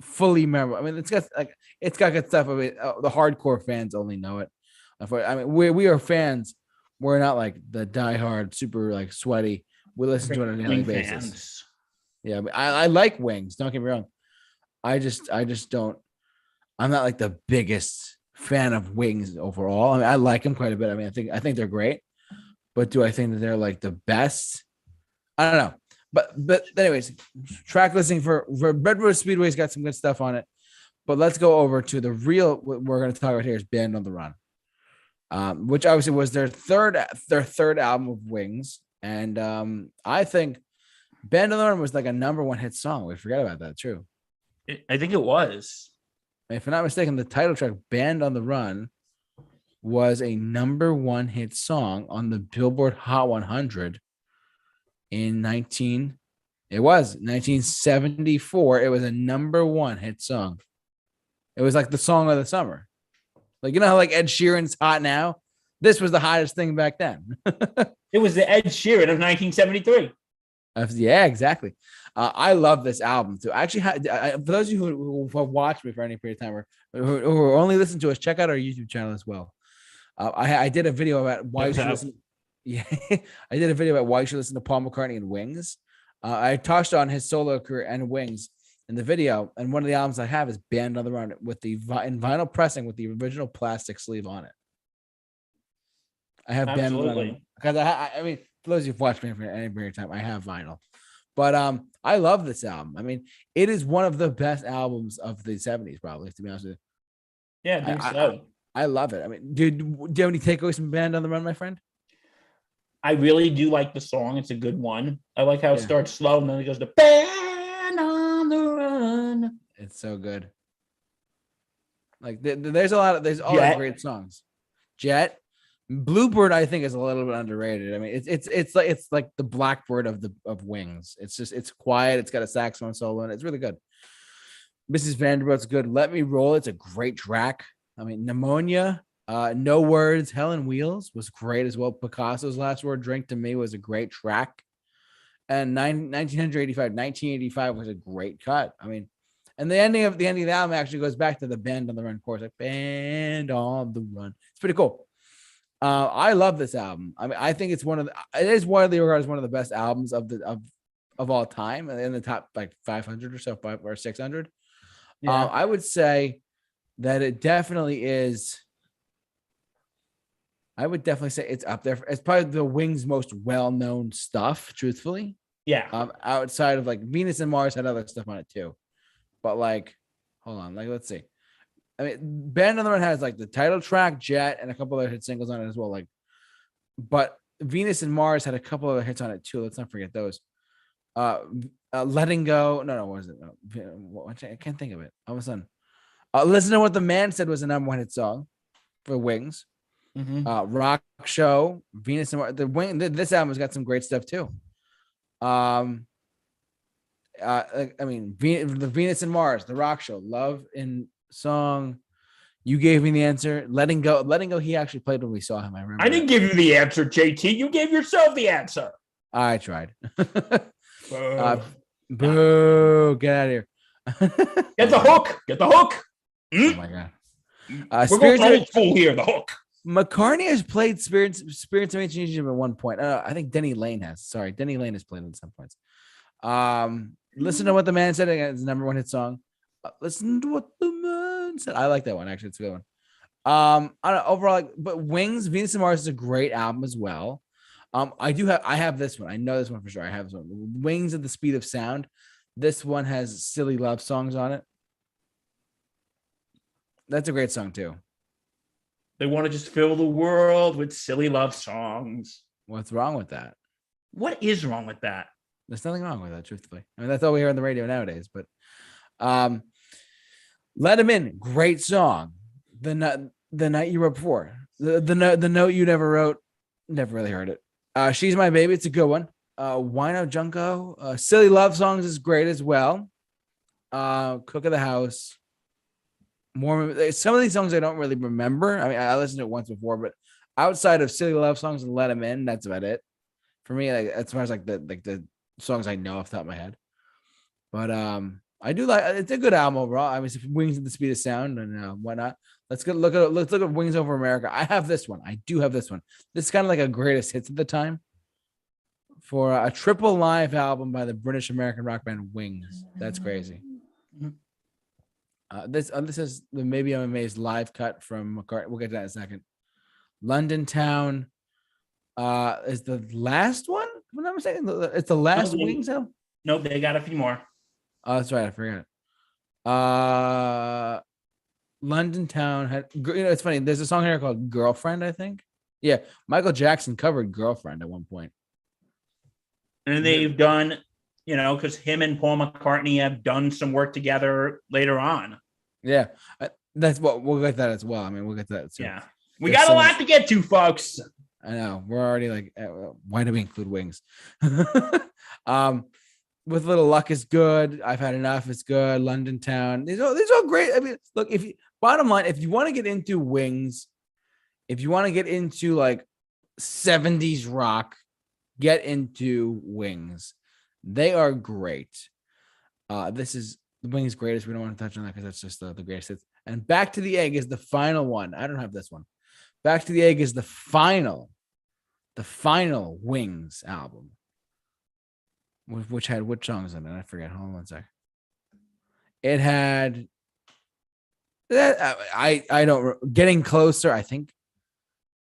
A: fully memorable. I mean, it's got good stuff. I mean, the hardcore fans only know it. I mean, we are fans. We're not like the diehard, super like sweaty. We listen to it on a daily basis. Yeah, but I like Wings. Don't get me wrong. I just don't. I'm not like the biggest fan of Wings overall. I mean, I like them quite a bit. I mean, I think they're great, but do I think that they're like the best? I don't know. But anyways, track listing for Red Rose Speedway's got some good stuff on it. But let's go over to the real. What we're going to talk about here is Band on the Run, which obviously was their third album of Wings, and I think Band on the Run was like a number one hit song. We forgot about that. True.
B: I think it was.
A: If I'm not mistaken, the title track "Band on the Run" was a number one hit song on the Billboard Hot 100 in 1974. It was a number one hit song. It was like the song of the summer. Like, you know how like Ed Sheeran's hot now? This was the hottest thing back then.
B: It was the Ed Sheeran of 1973.
A: Yeah, exactly. I love this album too. I actually, for those of you who have watched me for any period of time or who only listen to us, check out our YouTube channel as well. I did a video about why you should listen. Yeah, I did a video about why you should listen to Paul McCartney and Wings. I touched on his solo career and Wings in the video, and one of the albums I have is Band on the Run with the in vinyl pressing with the original plastic sleeve on it. I have band on
B: Absolutely.
A: because I mean, for those who've watched me for any period of time, I have vinyl. But I love this album. I mean, it is one of the best albums of the 70s, probably, to be honest with you.
B: Yeah, I think so.
A: I love it. I mean, do you have any takeaways from Band on the Run, my friend?
B: I really do like the song. It's a good one. I like how it
A: Yeah.
B: starts slow and then it goes to Band on the Run.
A: It's so good. Like there's all the great songs. Jet, Bluebird, I think is a little bit underrated. I mean, it's like the Blackbird of Wings. It's quiet. It's got a saxophone solo and it's really good. Mrs. Vanderbilt's good. Let Me Roll. It's a great track. I mean, Pneumonia, No Words, Hell on Wheels was great as well. Picasso's Last Word, Drink to Me was a great track. And 1985 was a great cut. I mean, and the ending of the album actually goes back to the Band on the Run chorus, like Band on the Run. It's pretty cool. I love this album. I mean, I think it is widely regarded as one of the best albums of all time, in the top like 500 or so, or 600.
B: Yeah.
A: I would say that it definitely is. I would definitely say it's up there. It's probably the Wings' most well-known stuff, truthfully.
B: Yeah.
A: Outside of like Venus and Mars had other stuff on it too. But like, hold on, like let's see. I mean, Band on the Run has like the title track, Jet, and a couple other hit singles on it as well. Like, but Venus and Mars had a couple other hits on it too. Let's not forget those. Letting Go. No, what was it? No, I can't think of it. All of a sudden, Listen to What the Man Said was the number one hit song for Wings.
B: Mm-hmm.
A: Rock Show, Venus and Mars. This album has got some great stuff too. I mean, the Venus and Mars, the Rock Show, Love in Song. You Gave Me the Answer. Letting Go. He actually played when we saw him. I remember.
B: I didn't give you the answer, JT. You gave yourself the answer.
A: I tried.
B: Boo.
A: Boo! Get out of here.
B: Get the hook. Get the hook.
A: Oh my god.
B: We're going old school here. The hook.
A: McCartney has played Spirits of Ancient Egypt at one point. I think Denny Lane has. Sorry, Denny Lane has played it at some points. Listen to What the Man Said. It's the number one hit song. Listen to What the Man Said. I like that one. Actually, it's a good one. I don't know, overall, but Wings, Venus and Mars is a great album as well. I have this one. I know this one for sure. I have this one. Wings at the Speed of Sound. This one has silly love songs on it. That's a great song too.
B: They want to just fill the world with silly love songs.
A: What's wrong with that?
B: What is wrong with that?
A: There's nothing wrong with that, truthfully. I mean, that's all we hear on the radio nowadays. But Let Him In, great song. The Night You Wrote Before. The Note You Never Wrote, never really heard it. She's My Baby, it's a good one. Wino Junko, Silly Love Songs is great as well. Cook of the House. More some of these songs I don't really remember. I mean, I listened to it once before, but outside of Silly Love Songs and Let Him In, that's about it for me. Like as far as like the songs I know off the top of my head. But I do like it's a good album overall. I mean, Wings at the Speed of Sound, and why not? Let's look at Wings Over America. I have this one. I do have this one. This is kind of like a greatest hits at the time for a triple live album by the British American rock band Wings. That's crazy. This is the Maybe I'm Amazed live cut from McCartney. We'll get to that in a second. London Town is the last one. If I'm not mistaken, it's the last Wings album.
B: Nope, they got a few more.
A: Oh, that's right. I forgot. London Town had. It's funny. There's a song here called "Girlfriend." I think. Yeah, Michael Jackson covered "Girlfriend" at one point.
B: And they've done. Because him and Paul McCartney have done some work together later on.
A: Yeah, that's what we'll get that as well. I mean, we'll get to that soon.
B: Yeah, we got a lot to get to, folks.
A: I know we're already like, why do we include Wings? With Little Luck is good. I've Had Enough is good. London Town. These are all great. I mean, look, bottom line, if you want to get into Wings, if you want to get into like 70s rock, get into Wings. They are great. This is the Wings' greatest. We don't want to touch on that because that's just the greatest hits. And Back to the Egg is the final one. I don't have this one. Back to the Egg is the final Wings album. Which had which songs in it? I forget. Hold on one sec. It had that I don't Getting Closer, I think.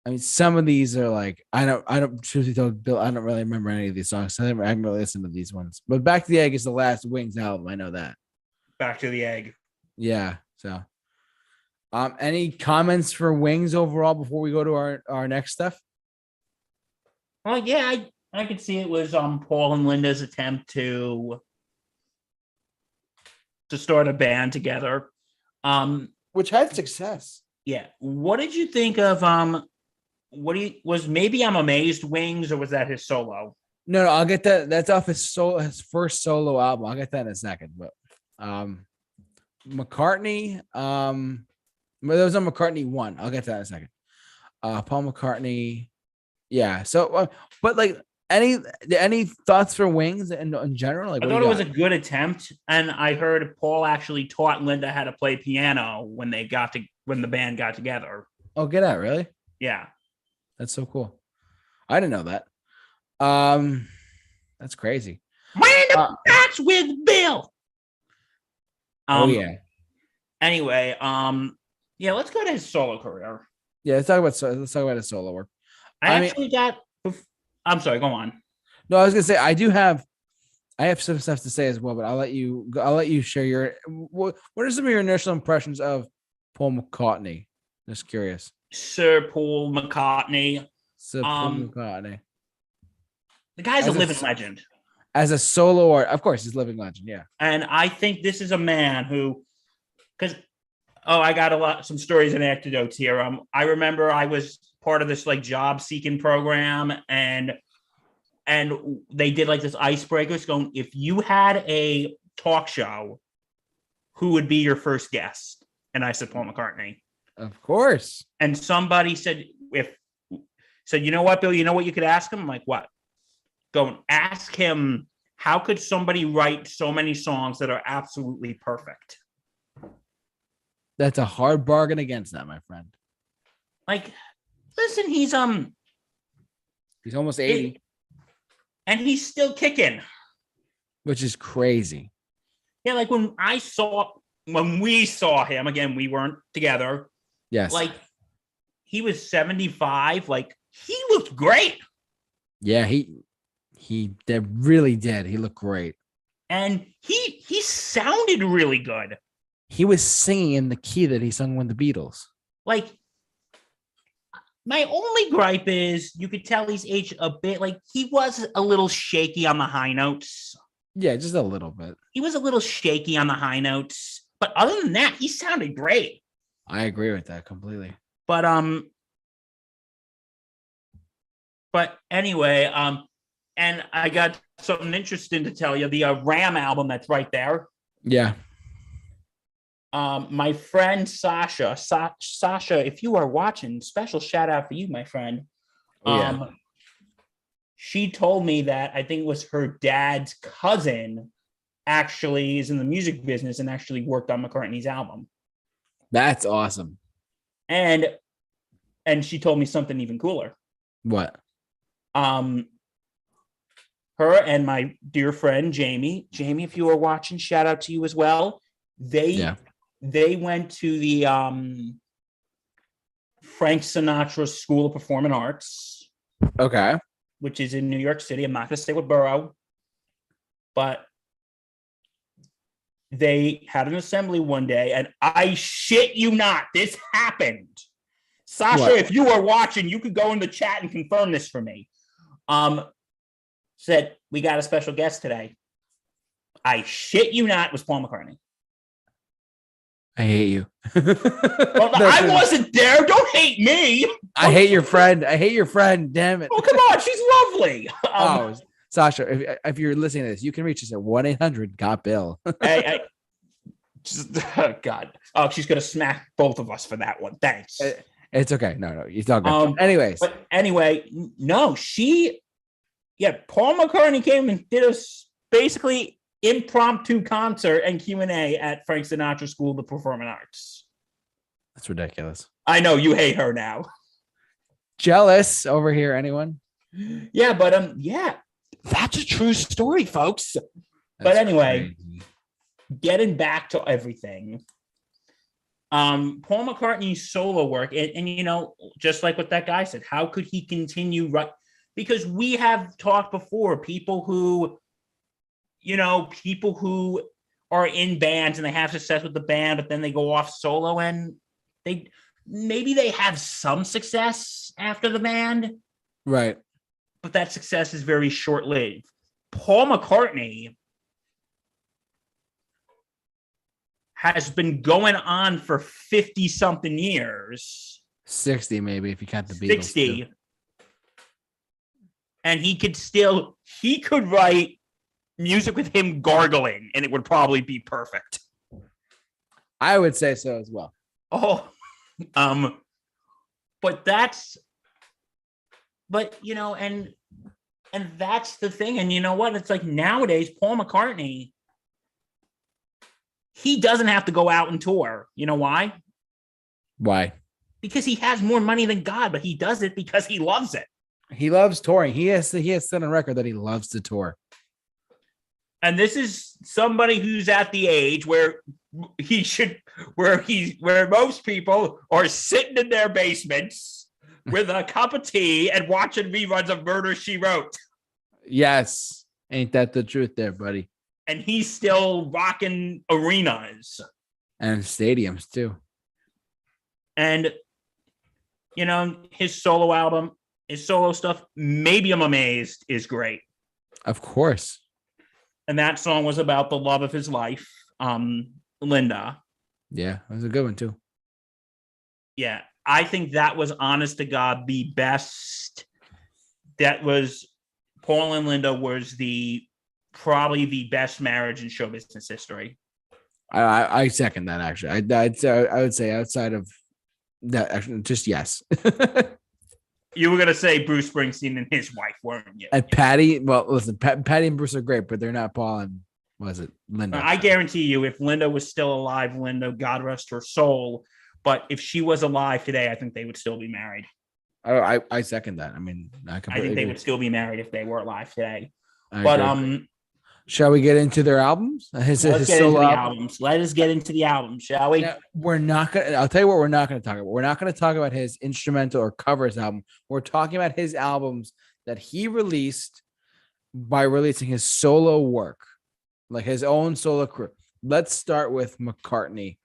A: I mean, some of these are like I don't. Truth be told, Bill, I don't really remember any of these songs. I haven't really listened to these ones. But Back to the Egg is the last Wings album. I know that.
B: Back to the Egg.
A: Yeah. So, any comments for Wings overall before we go to our next stuff?
B: Well, yeah, I could see it was Paul and Linda's attempt to start a band together.
A: Which had success.
B: Yeah. What did you think of was Maybe I'm Amazed Wings, or was that his solo?
A: No, I'll get that. That's off his first solo album. I'll get that in a second. But McCartney, but there was a McCartney one. I'll get that in a second. Paul McCartney, yeah. So, but like any thoughts for Wings in general? Like,
B: I thought it was a good attempt, and I heard Paul actually taught Linda how to play piano when the band got together.
A: Oh, get out! Really?
B: Yeah,
A: that's so cool. I didn't know that. That's crazy.
B: Random Facts with Bill.
A: Oh yeah.
B: Anyway, yeah, let's go to his solo career.
A: Yeah, let's talk about his solo work. I'm sorry, go on. No, I was gonna say I have some stuff to say as well, but I'll let you share your. What are some of your initial impressions of Paul McCartney? Just curious.
B: Sir Paul McCartney.
A: Sir Paul McCartney.
B: The guy's a living legend.
A: As a solo art, of course, he's a living legend. Yeah.
B: And I think this is a man who, I got some stories and anecdotes here. I remember I was part of this like job seeking program, and they did like this icebreakers going, if you had a talk show, who would be your first guest? And I said Paul McCartney.
A: Of course.
B: And somebody said, you know what, Bill, you know what you could ask him? I'm like, what? Go and ask him, how could somebody write so many songs that are absolutely perfect?
A: That's a hard bargain against that, my friend.
B: Like, listen, he's
A: almost 80.
B: And he's still kicking.
A: Which is crazy.
B: Yeah, like when we saw him, again, we weren't together.
A: Yes.
B: Like, he was 75. Like, he looked great.
A: Yeah, he really did. He looked great.
B: And he sounded really good.
A: He was singing in the key that he sung with the Beatles.
B: Like, my only gripe is you could tell he's aged a bit. Like, he was a little shaky on the high notes.
A: Yeah, just a little bit.
B: He was a little shaky on the high notes. But other than that, he sounded great.
A: I agree with that completely.
B: But anyway, and I got something interesting to tell you. The Ram album that's right there.
A: Yeah.
B: My friend Sasha, if you are watching, special shout out for you, my friend. She told me that I think it was her dad's cousin actually is in the music business and actually worked on McCartney's album.
A: That's awesome.
B: And she told me something even cooler.
A: What?
B: Her and my dear friend Jamie, if you are watching, shout out to you as well. They went to the Frank Sinatra School of Performing Arts.
A: Okay.
B: Which is in New York City. I'm not going to say what borough, but they had an assembly one day, and I shit you not, this happened. Sasha, what? If you are watching, you could go in the chat and confirm this for me. Said, we got a special guest today. I shit you not, it was Paul McCartney.
A: I hate you.
B: Well, I wasn't there. Don't hate me.
A: I hate your friend. Damn it.
B: Oh, come on. She's lovely.
A: Sasha, if you're listening to this, you can reach us at 1-800-GOT-BILL.
B: Hey, God. Oh, she's going to smack both of us for that one. Thanks.
A: It's okay. No, you're talking about. Anyways.
B: But anyway, no, Paul McCartney came and did a basically impromptu concert and Q&A at Frank Sinatra School of Performing Arts.
A: That's ridiculous.
B: I know you hate her now.
A: Jealous over here, anyone?
B: Yeah, but that's a true story, folks. But anyway, getting back to everything. Paul McCartney's solo work, and you know, just like what that guy said, how could he continue? Right, because we have talked before, people who are in bands and they have success with the band, but then they go off solo and they have some success after the band,
A: Right.
B: but that success is very short lived. Paul McCartney has been going on for 50 something years.
A: 60 maybe if you count the Beatles.
B: 60.
A: Too.
B: And he could write music with him gargling and it would probably be perfect.
A: I would say so as well.
B: But you know, and that's the thing. And you know what? It's like nowadays, Paul McCartney, he doesn't have to go out and tour. You know why?
A: Why?
B: Because he has more money than God, but he does it because he loves it.
A: He loves touring. He has set on record that he loves to tour.
B: And this is somebody who's at the age where where most people are sitting in their basements with a cup of tea and watching reruns of Murder, She Wrote.
A: Yes. Ain't that the truth there, buddy?
B: And he's still rocking arenas.
A: And stadiums, too.
B: And, you know, his solo album, his solo stuff, Maybe I'm Amazed, is great.
A: Of course.
B: And that song was about the love of his life, Linda.
A: Yeah, it was a good one, too.
B: Yeah, I think that was, honest to God, the best. That was, Paul and Linda was probably the best marriage in show business history.
A: I second that, actually. I would say outside of that, actually, just yes.
B: You were going to say Bruce Springsteen and his wife, weren't you?
A: And Patty, well, listen, Patty and Bruce are great, but they're not Paul and, was it, Linda?
B: I guarantee you, if Linda was still alive, Linda, God rest her soul, but if she was alive today, I think they would still be married.
A: I second that. I mean,
B: I think they would still be married if they were alive today.
A: Shall we get into their albums?
B: Let's get into the albums. Let us get into the albums, shall we?
A: Now, we're not going to, I'll tell you what we're not going to talk about. We're not going to talk about his instrumental or covers album. We're talking about his albums that he released by releasing his solo work, like his own solo career. Let's start with McCartney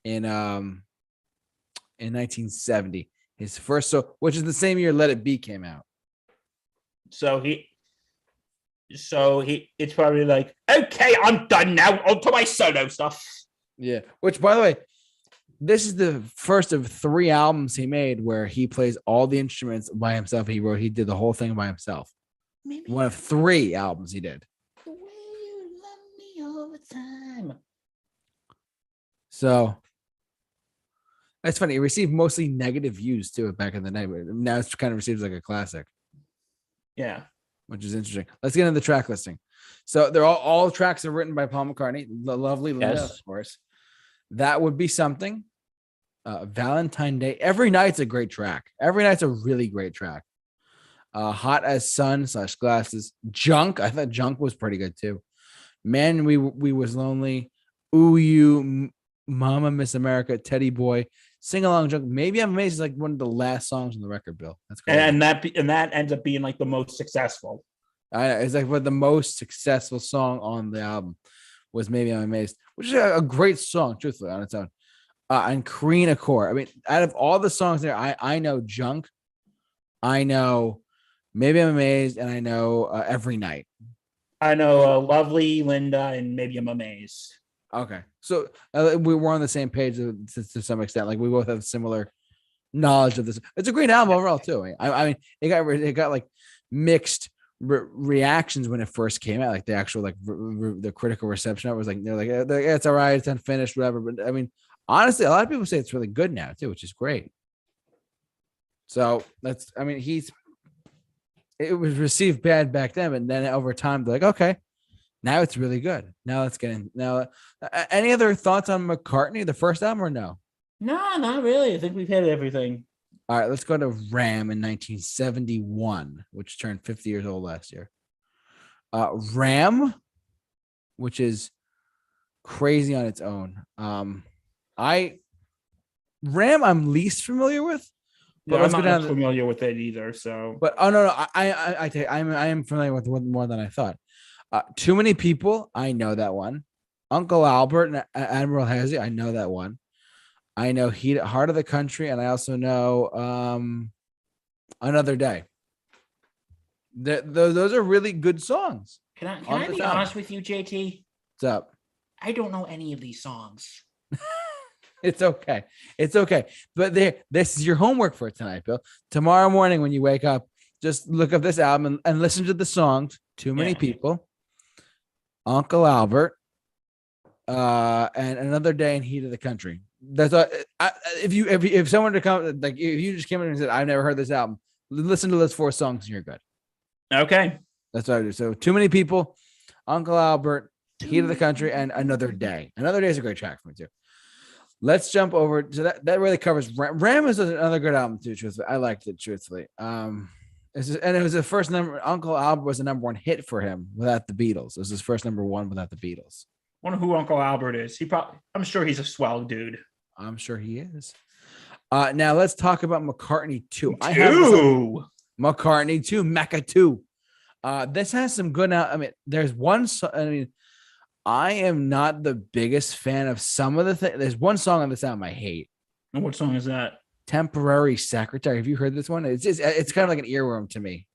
A: in 1970. His first, which is the same year Let It Be came out.
B: So it's probably like, okay, I'm done now. On to my solo stuff.
A: Yeah. Which, by the way, this is the first of 3 albums he made where he plays all the instruments by himself. He did the whole thing by himself.
B: Maybe
A: one of 3 albums he did.
B: The way you love me all the time.
A: So that's funny. It received mostly negative views too back in the day, but now it's kind of receives like a classic.
B: Yeah.
A: Which is interesting. Let's get into the track listing. So they're all tracks are written by Paul McCartney, the lovely Linda, of course. That Would Be Something. Valentine Day. Every Night's a great track. Every Night's a really great track. Hot as Sun / Glasses. Junk. I thought Junk was pretty good too. Man, we Was Lonely. Ooh You, Mama Miss America, Teddy Boy. Sing Along Junk. Maybe I'm Amazed is like one of the last songs on the record, Bill. That's great.
B: And that ends up being like the most successful.
A: It's like the most successful song on the album was Maybe I'm Amazed, which is a great song, truthfully, on its own. And Karina Core. I mean, out of all the songs there, I know Junk, I know Maybe I'm Amazed, and I know Every Night.
B: I know Lovely, Linda, and Maybe I'm Amazed.
A: Okay, so we were on the same page to some extent. Like we both have similar knowledge of this. It's a great album overall too. I mean, it got like mixed reactions when it first came out. Like the actual the critical reception of it was like they're like it's all right, it's unfinished, whatever. But I mean, honestly, a lot of people say it's really good now too, which is great. So it was received bad back then, but then over time they're like, okay. Now it's really good. Now let's get in. Now, any other thoughts on McCartney, the first album, or no?
B: No, not really. I think we've hit everything.
A: All right, let's go to Ram in 1971, which turned 50 years old last year. Ram, which is crazy on its own. I Ram, I'm least familiar with. But
B: Yeah, I'm
A: let's go
B: not
A: down.
B: much familiar with it either. So,
A: But oh no, I am familiar with more than I thought. Too many people. I know that one. Uncle Albert and Admiral Hazy. I know that one. I know Heart of the Country, and I also know Another Day. Those are really good songs.
B: can
A: on
B: I
A: this
B: be
A: album.
B: honest with you, JT?
A: What's up?
B: I don't know any of these songs.
A: It's okay. It's okay. But this is your homework for tonight, Bill. Tomorrow morning when you wake up, just look up this album and listen to the songs. Too Many People, Uncle Albert, and Another Day in Heat of the Country. That's if someone to come, like if you just came in and said, I've never heard this album, listen to those 4 songs and you're good.
B: Okay.
A: That's what I do. So Too Many People, Uncle Albert, Heat of the Country, and Another Day. Another Day is a great track for me too. Let's jump over to that really covers Ram is another good album too, truthfully. I liked it, truthfully. And it was the first number. Uncle Albert was the number 1 hit for him without the Beatles. It was his first number 1 without the Beatles.
B: Wonder who Uncle Albert is. I'm sure he's a swell dude.
A: I'm sure he is. Now let's talk about McCartney 2. I
B: have
A: McCartney 2, Mecca 2. This has some good. I mean, there's one. I mean, I am not the biggest fan of some of the things. There's one song on this album I hate.
B: And what song is that?
A: Temporary Secretary. Have you heard this one? It's kind of like an earworm to me.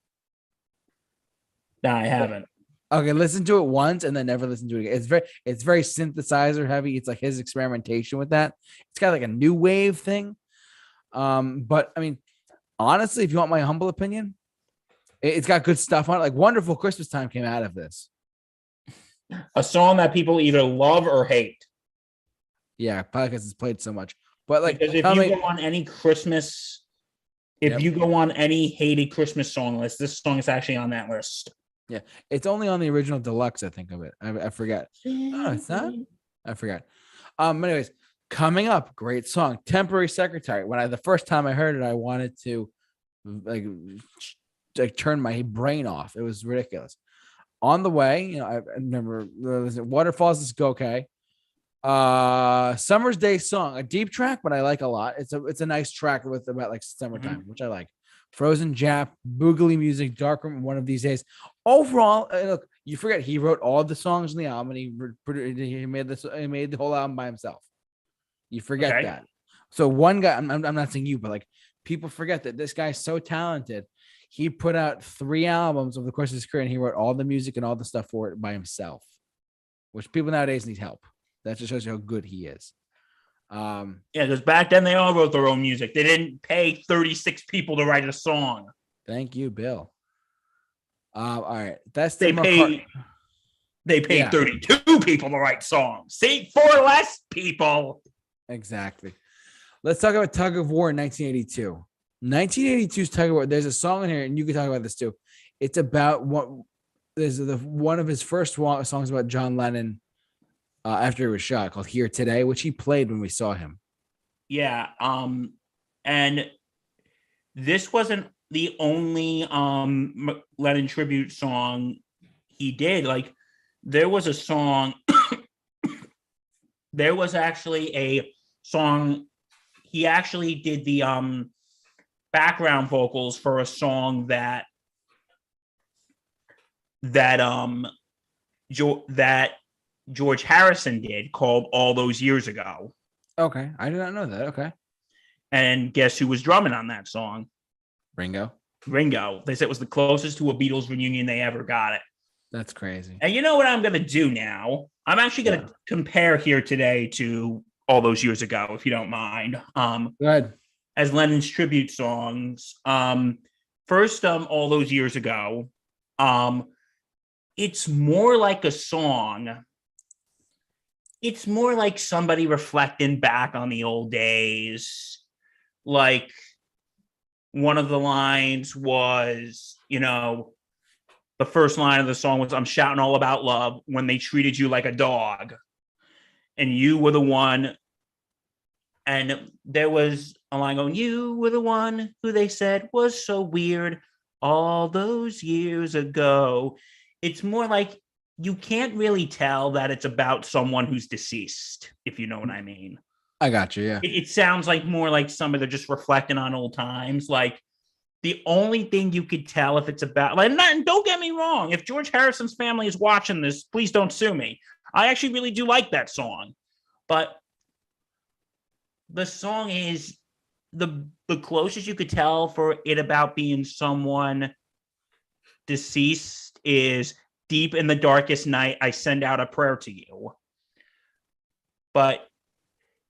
B: No, I haven't.
A: Okay, listen to it once and then never listen to it again. It's very synthesizer heavy. It's like his experimentation with that. It's kind of like a new wave thing. But I mean, honestly, if you want my humble opinion, it's got good stuff on it. Like Wonderful Christmas Time came out of this.
B: A song that people either love or hate.
A: Yeah, probably because it's played so much. But like,
B: because if you go on any Christmas, you go on any hated Christmas song list, this song is actually on that list.
A: Yeah, it's only on the original deluxe. I think of it. I forget. Oh, it's not. I forgot. Anyways, coming up, great song, Temporary Secretary. When the first time I heard it, I wanted to like turn my brain off. It was ridiculous. On the Way, I remember Waterfalls is okay. Summer's Day Song, a deep track, but I like a lot. It's a nice track with about like summertime, which I like. Frozen Jap, Boogly Music, Dark Room, One of These Days. Overall, look, you forget he wrote all the songs in the album, and he made the whole album by himself. You forget that. So one guy, I'm not saying you, but like people forget that this guy's so talented. He put out 3 albums over the course of his career, and he wrote all the music and all the stuff for it by himself, which people nowadays need help. That just shows you how good he is.
B: Yeah, because back then they all wrote their own music. They didn't pay 36 people to write a song.
A: Thank you, Bill. All right, that's
B: they paid 32 people to write songs. See, 4 less people.
A: Exactly. Let's talk about Tug of War in 1982. 1982's Tug of War. There's a song in here, and you can talk about this too. It's about one of his first songs about John Lennon after he was shot, called Here Today, which he played when we saw him.
B: Yeah. And this wasn't the only Lennon tribute song he did. Like, there was a song. There was actually a song. He actually did the background vocals for a song that George Harrison did, called All Those Years Ago.
A: Okay, I did not know that. Okay.
B: And guess who was drumming on that song?
A: Ringo.
B: They said it was the closest to a Beatles reunion they ever got it.
A: That's crazy.
B: And you know what I'm going to do now? I'm actually going to compare Here Today to All Those Years Ago, if you don't mind.
A: Go ahead.
B: As Lennon's tribute songs. First, All Those Years Ago. It's more like a song. It's more like somebody reflecting back on the old days. Like, one of the lines was, the first line of the song was, I'm shouting all about love when they treated you like a dog. And you were the one. And there was a line going, you were the one who they said was so weird all those years ago. It's more like you can't really tell that it's about someone who's deceased, if you know what I mean.
A: I got you. Yeah.
B: It sounds like more like somebody they're just reflecting on old times. Like the only thing you could tell if it's about, like, not, don't get me wrong, if George Harrison's family is watching this, please don't sue me. I actually really do like that song, but the song is the closest you could tell for it about being someone deceased is deep in the darkest night, I send out a prayer to you. But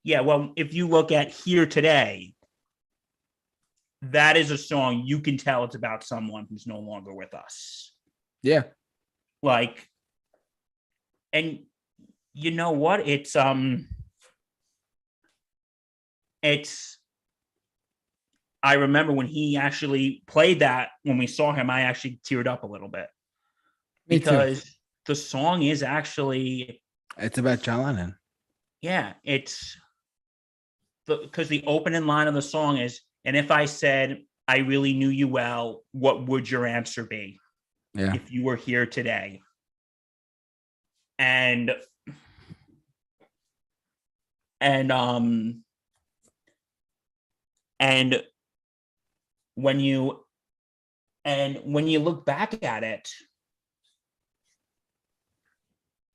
B: yeah, well, if you look at Here Today, that is a song you can tell it's about someone who's no longer with us.
A: Yeah.
B: Like, and you know what? It's I remember when he actually played that, when we saw him, I actually teared up a little bit.
A: Me
B: because
A: too.
B: the song is actually,
A: It's about John Lennon.
B: yeah, it's because the opening line of the song is, and if I said I really knew you well, what would your answer be?
A: Yeah.
B: If you were here today. And and and when you look back at it,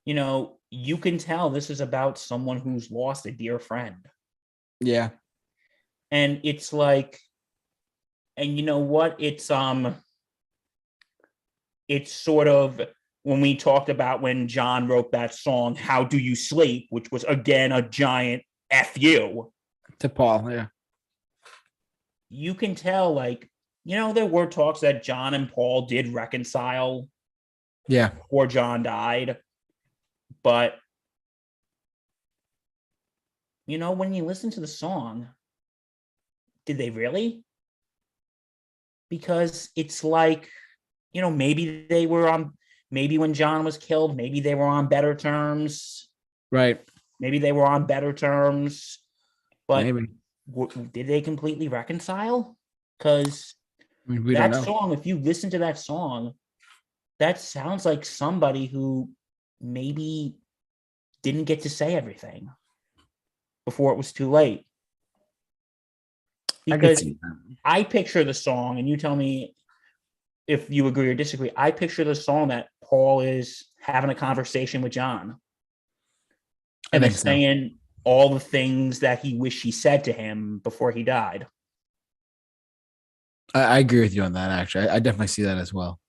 B: you know, you can tell this is about someone who's lost a dear friend.
A: Yeah.
B: And it's like, and you know what? It's sort of when we talked about when John wrote that song, How Do You Sleep, which was again a giant F you.
A: To Paul, yeah.
B: You can tell, like, you know, there were talks that John and Paul did reconcile
A: Yeah.
B: before John died. But, you know, when you listen to the song, did they really? Because it's like, you know, maybe they were on, maybe when John was killed, maybe they were on better terms.
A: Right.
B: Maybe they were on better terms. But
A: Maybe.
B: Did they completely reconcile? Because
A: I mean, we don't
B: that
A: know.
B: song, if you listen to that song, that sounds like somebody who maybe didn't get to say everything before it was too late.
A: I could
B: Because
A: see that.
B: I picture the song, and you tell me if you agree or disagree. I picture the song that Paul is having a conversation with John.
A: I
B: And
A: think
B: is
A: so.
B: saying all the things that he wished he said to him before he died.
A: I agree with you on that, actually. I definitely see that as well.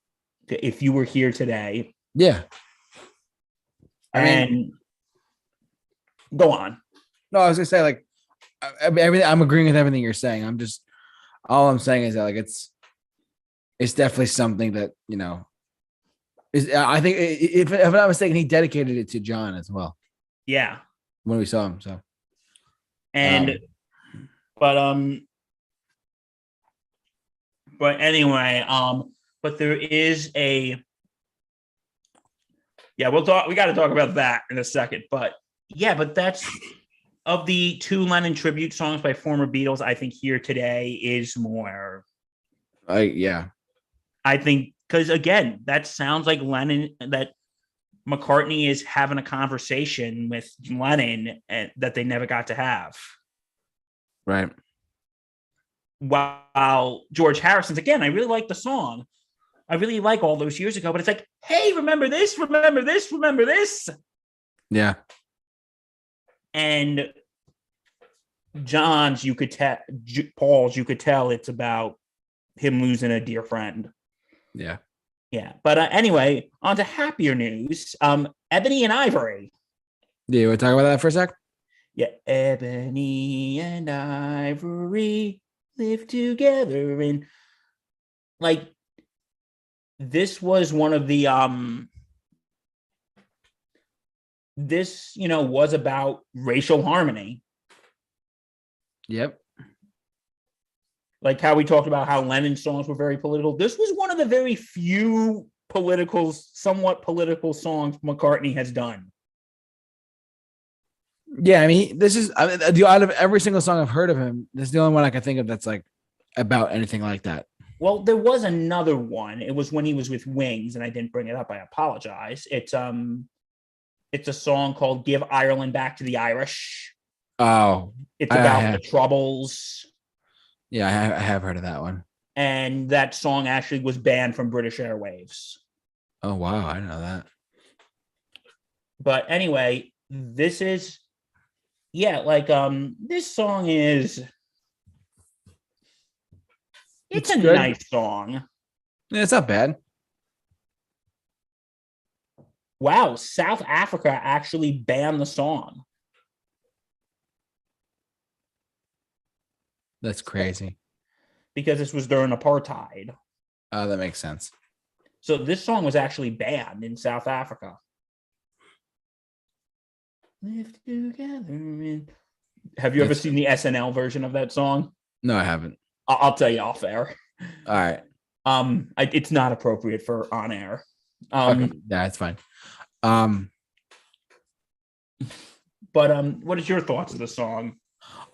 B: If you were here today.
A: Yeah. I mean,
B: And go on.
A: no, I was gonna say, like, everything. I'm agreeing with everything you're saying. All I'm saying is that, like, it's definitely something that, you know, is, I think, if I'm not mistaken, he dedicated it to John as well
B: Yeah.
A: when we saw him. So,
B: And
A: um,
B: but anyway, but there is a, yeah, we got to talk about that in a second. But yeah, but that's, of the two Lennon tribute songs by former Beatles, I think Here Today is more.
A: yeah,
B: I think, because again, that sounds like Lennon, that McCartney is having a conversation with Lennon that they never got to have.
A: right.
B: While George Harrison's, again, I really like the song. I really like All Those Years Ago, but it's like, hey, remember this, remember this, remember this.
A: Yeah.
B: And John's, you could tell, Paul's, you could tell it's about him losing a dear friend.
A: Yeah.
B: Yeah. But anyway, on to happier news. Ebony and Ivory.
A: Yeah. You want to talk about that for a sec?
B: Yeah. Ebony and Ivory live together. And like, this was one of the, this, you know, was about racial harmony.
A: Yep.
B: Like how we talked about how Lennon's songs were very political. This was one of the very few somewhat political songs McCartney has done.
A: Yeah. I mean, this is, out of every single song I've heard of him, this is the only one I can think of that's like about anything like that.
B: Well, there was another one. It was when he was with Wings, and I didn't bring it up. I apologize. It's a song called "Give Ireland Back to the Irish."
A: Oh,
B: It's
A: I
B: about the
A: have.
B: Troubles.
A: Yeah, I have heard of that one.
B: And that song actually was banned from British Airwaves.
A: Oh wow, I didn't know that.
B: But anyway, this is this song is it's
A: It's
B: a
A: good.
B: nice song.
A: Yeah, it's not bad.
B: Wow, South Africa actually banned the song.
A: That's crazy.
B: Because this was during apartheid.
A: Oh, that makes sense.
B: So this song was actually banned in South Africa. Live together. Have you ever
A: That's
B: seen the SNL version of that song?
A: no, I haven't.
B: I'll tell you off air.
A: All right.
B: It's not appropriate for on air.
A: Okay. Yeah, it's fine. Um,
B: But what is your thoughts of the song?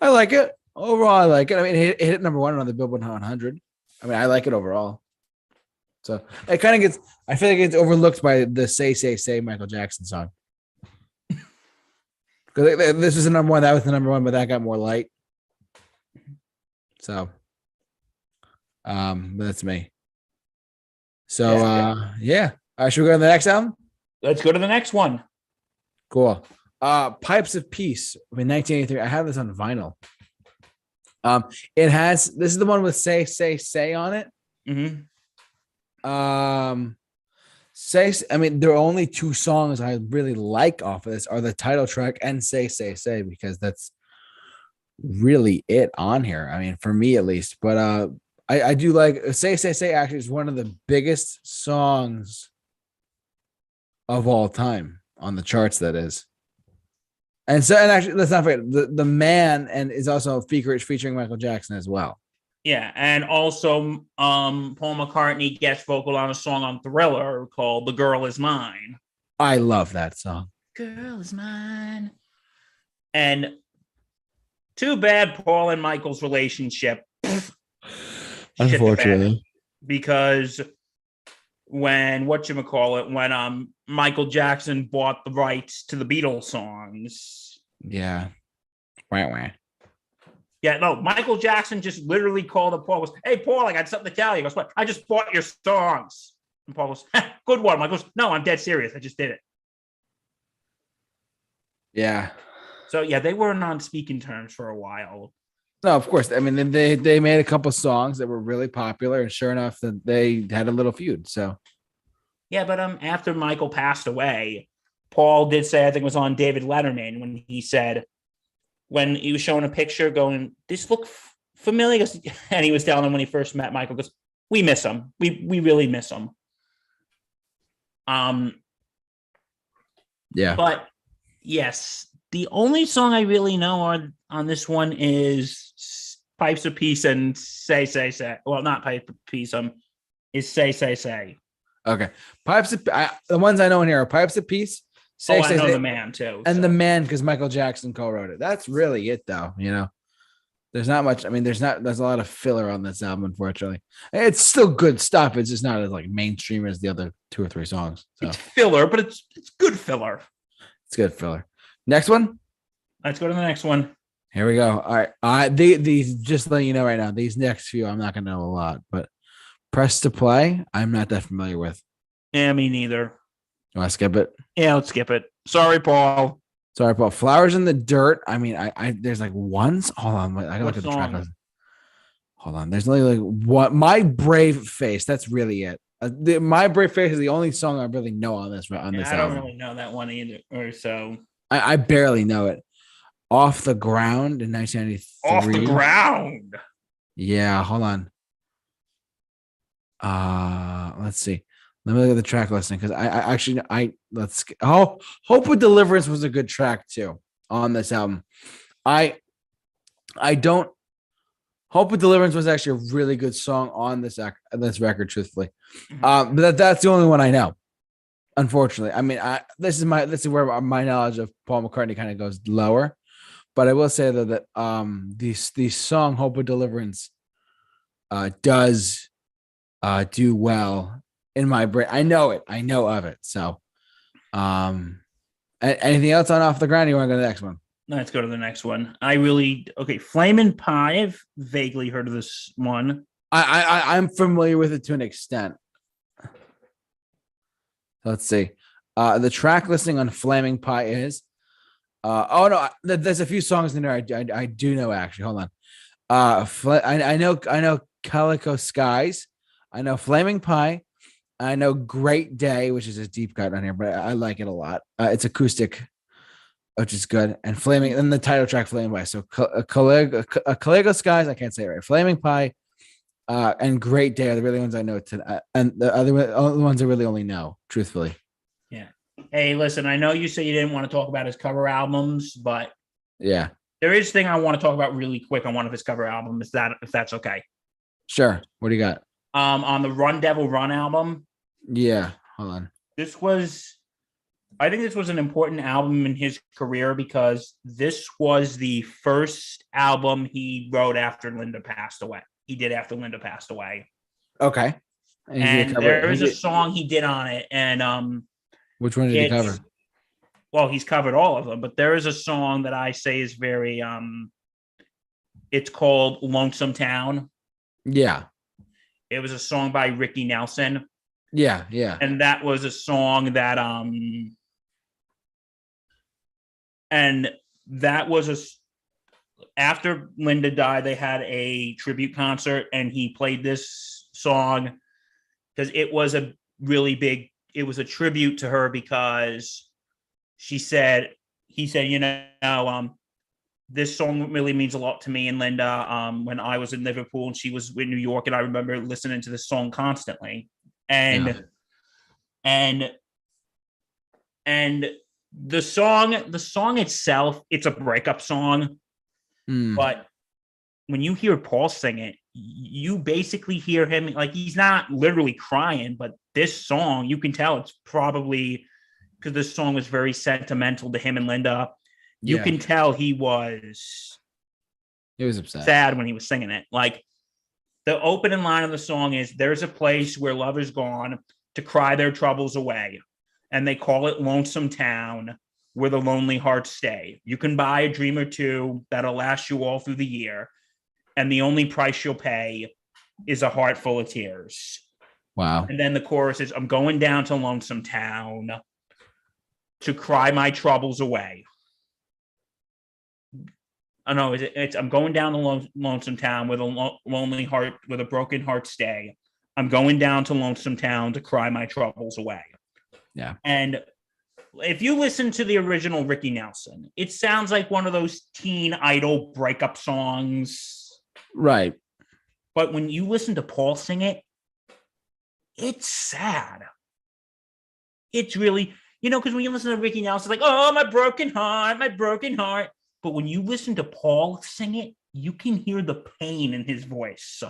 A: I like it. Overall, I like it. I mean, it hit number one on the Billboard 100. I mean, I like it overall. So it kind of gets, I feel like it's overlooked by the Say Michael Jackson song. Because this was the number one, that was the number one, but that got more light. So, but that's me. So, yeah. All right, should we go to the next album?
B: Let's go to the next one.
A: Cool. Pipes of Peace. I mean, 1983. I have this on vinyl. It has, this is the one with Say on it.
B: Mm-hmm.
A: I mean, there are only two songs I really like off of this are the title track and Say, because that's really it on here. I mean, for me at least, but I do like Say actually is one of the biggest songs of all time on the charts. That is. And so, and actually, let's not forget the man, and is also featuring Michael Jackson as well.
B: Yeah, and also Paul McCartney guest vocal on a song on Thriller called "The Girl Is Mine."
A: I love that song.
B: Girl is mine. And too bad Paul and Michael's relationship.
A: Unfortunately,
B: because when when Michael Jackson bought the rights to the Beatles songs.
A: Yeah. Wah.
B: Yeah, no, Michael Jackson just literally called up Paul. Goes, hey, Paul, I got something to tell you. He goes, what? I just bought your songs. And Paul goes, good one. Michael goes, no, I'm dead serious. I just did it.
A: Yeah.
B: So, yeah, they weren't on speaking terms for a while.
A: No, of course. I mean, they made a couple songs that were really popular, and sure enough, that they had a little feud. So,
B: yeah, but after Michael passed away, Paul did say, I think it was on David Letterman, when he said, when he was showing a picture going, this look familiar. And he was telling him when he first met Michael, goes, we miss him. We really miss him.
A: yeah.
B: But yes, the only song I really know on this one is Pipes of Peace and Say. Well, not Pipes of Peace. Is Say.
A: Okay. The ones I know in here are Pipes of Peace.
B: I know The Man too.
A: And The Man, because Michael Jackson co-wrote it. That's really it, though. You know, there's not much. I mean, there's a lot of filler on this album, unfortunately. It's still good stuff. It's just not as like mainstream as the other 2 or 3 songs. So.
B: It's filler, but it's good filler.
A: It's good filler. Next one.
B: Let's go to the next one.
A: Here we go. All right. These just letting you know right now, these next few I'm not gonna know a lot, but Press to Play, I'm not that familiar with.
B: Yeah, me neither.
A: You want to skip it?
B: Yeah, let's skip it. Sorry, Paul.
A: Flowers in the Dirt. I mean, I there's like ones. Hold on, I gotta look at the track list. Hold on. There's only like what My Brave Face. That's really it. My Brave Face is the only song I really know on this album.
B: I don't really know that one either. Or so
A: I barely know it. Off the Ground in 1993.
B: Off the Ground.
A: Yeah, hold on. Let's see. Let me look at the track listing because Hope of Deliverance was a good track too on this album. I don't Hope of Deliverance was actually a really good song on this record, truthfully. But that's the only one I know. Unfortunately, I mean, this is where my knowledge of Paul McCartney kind of goes lower. But I will say though that the song Hope of Deliverance does do well in my brain. I know of it. So anything else on Off the Ground? You want to go to the next one?
B: Let's go to the next one. Flamin' Pie. I've vaguely heard of this one.
A: I'm familiar with it to an extent. Let's see. The track listing on Flaming Pie is. There's a few songs in there. I do know actually. Hold on. I know Calico Skies. I know Flaming Pie. I know Great Day, which is a deep cut on here, but I like it a lot. It's acoustic, which is good. And Flaming, and the title track Flaming Pie. So Calico Skies, I can't say it right. Flaming Pie, and Great Day are the really ones I know. And the other ones I really only know, truthfully.
B: Yeah. Hey, listen, I know you say you didn't want to talk about his cover albums, but
A: yeah,
B: there is a thing I want to talk about really quick on one of his cover albums, if that's okay.
A: Sure. What do you got?
B: On the Run Devil Run album.
A: Yeah, hold on.
B: I think this was an important album in his career because this was the first album he wrote after Linda passed away.
A: Okay.
B: And there is a song he did on it, and
A: which one did he cover?
B: Well, he's covered all of them, but there is a song that I say is very it's called Lonesome Town.
A: Yeah.
B: It was a song by Ricky Nelson.
A: Yeah.
B: And that was a song that after Linda died, they had a tribute concert and he played this song because it was a tribute to her because he said, this song really means a lot to me and Linda. When I was in Liverpool and she was in New York, and I remember listening to this song constantly. And the song itself, it's a breakup song. But when you hear Paul sing it, you basically hear him like he's not literally crying, but this song, you can tell it's probably because this song was very sentimental to him and Linda. You can tell he was
A: upset,
B: sad when he was singing it. Like the opening line of the song is, "There's a place where love is gone to cry their troubles away, and they call it Lonesome Town, where the lonely hearts stay. You can buy a dream or two that'll last you all through the year, and the only price you'll pay is a heart full of tears."
A: Wow.
B: And then the chorus is, "I'm going down to Lonesome Town to cry my troubles away." Oh no, it's I'm going down to Lonesome Town with a lonely heart, with a broken heart stay. I'm going down to Lonesome Town to cry my troubles away.
A: Yeah.
B: And if you listen to the original Ricky Nelson, it sounds like one of those teen idol breakup songs.
A: Right.
B: But when you listen to Paul sing it, it's sad. It's really, because when you listen to Ricky Nelson, it's like, oh, my broken heart. But when you listen to Paul sing it, you can hear the pain in his voice.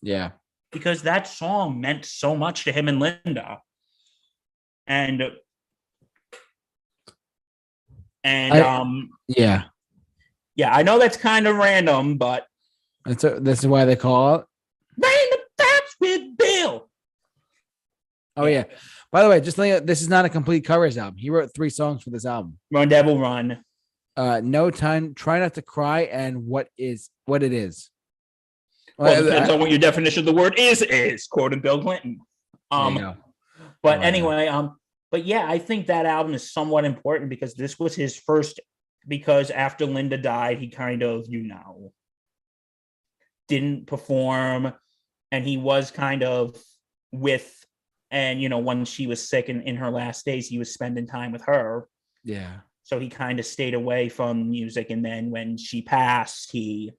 A: Yeah.
B: Because that song meant so much to him and Linda. And
A: yeah,
B: I know that's kind of random, but
A: that's why they call it
B: Random Facts with Bill.
A: Oh yeah. By the way, just letting you, this is not a complete covers album. He wrote 3 songs for this album.
B: Run Devil Run.
A: No Time, Try Not to Cry, and What It Is.
B: Well, it depends on what your definition of the word is, quoting Bill Clinton. But anyway, but yeah, I think that album is somewhat important because this was his first, because after Linda died, he kind of, didn't perform, and he was kind of with, and, when she was sick and in her last days, he was spending time with her.
A: Yeah.
B: So he kind of stayed away from music. And then when she passed, he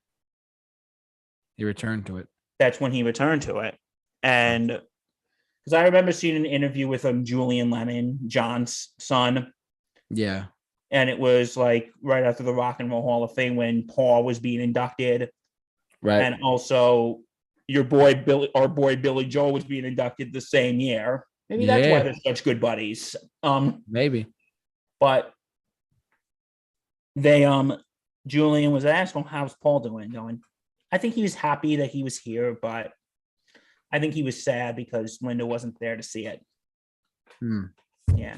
A: returned to it.
B: That's when he returned to it. And because I remember seeing an interview with Julian Lennon, John's son.
A: Yeah.
B: And it was like right after the Rock and Roll Hall of Fame when Paul was being inducted.
A: Right.
B: And also our boy Billy Joel was being inducted the same year. Maybe that's why they're such good buddies.
A: Maybe.
B: But Julian was asked, well, how's Paul doing? Going, I think he was happy that he was here, but I think he was sad because Linda wasn't there to see it. Yeah.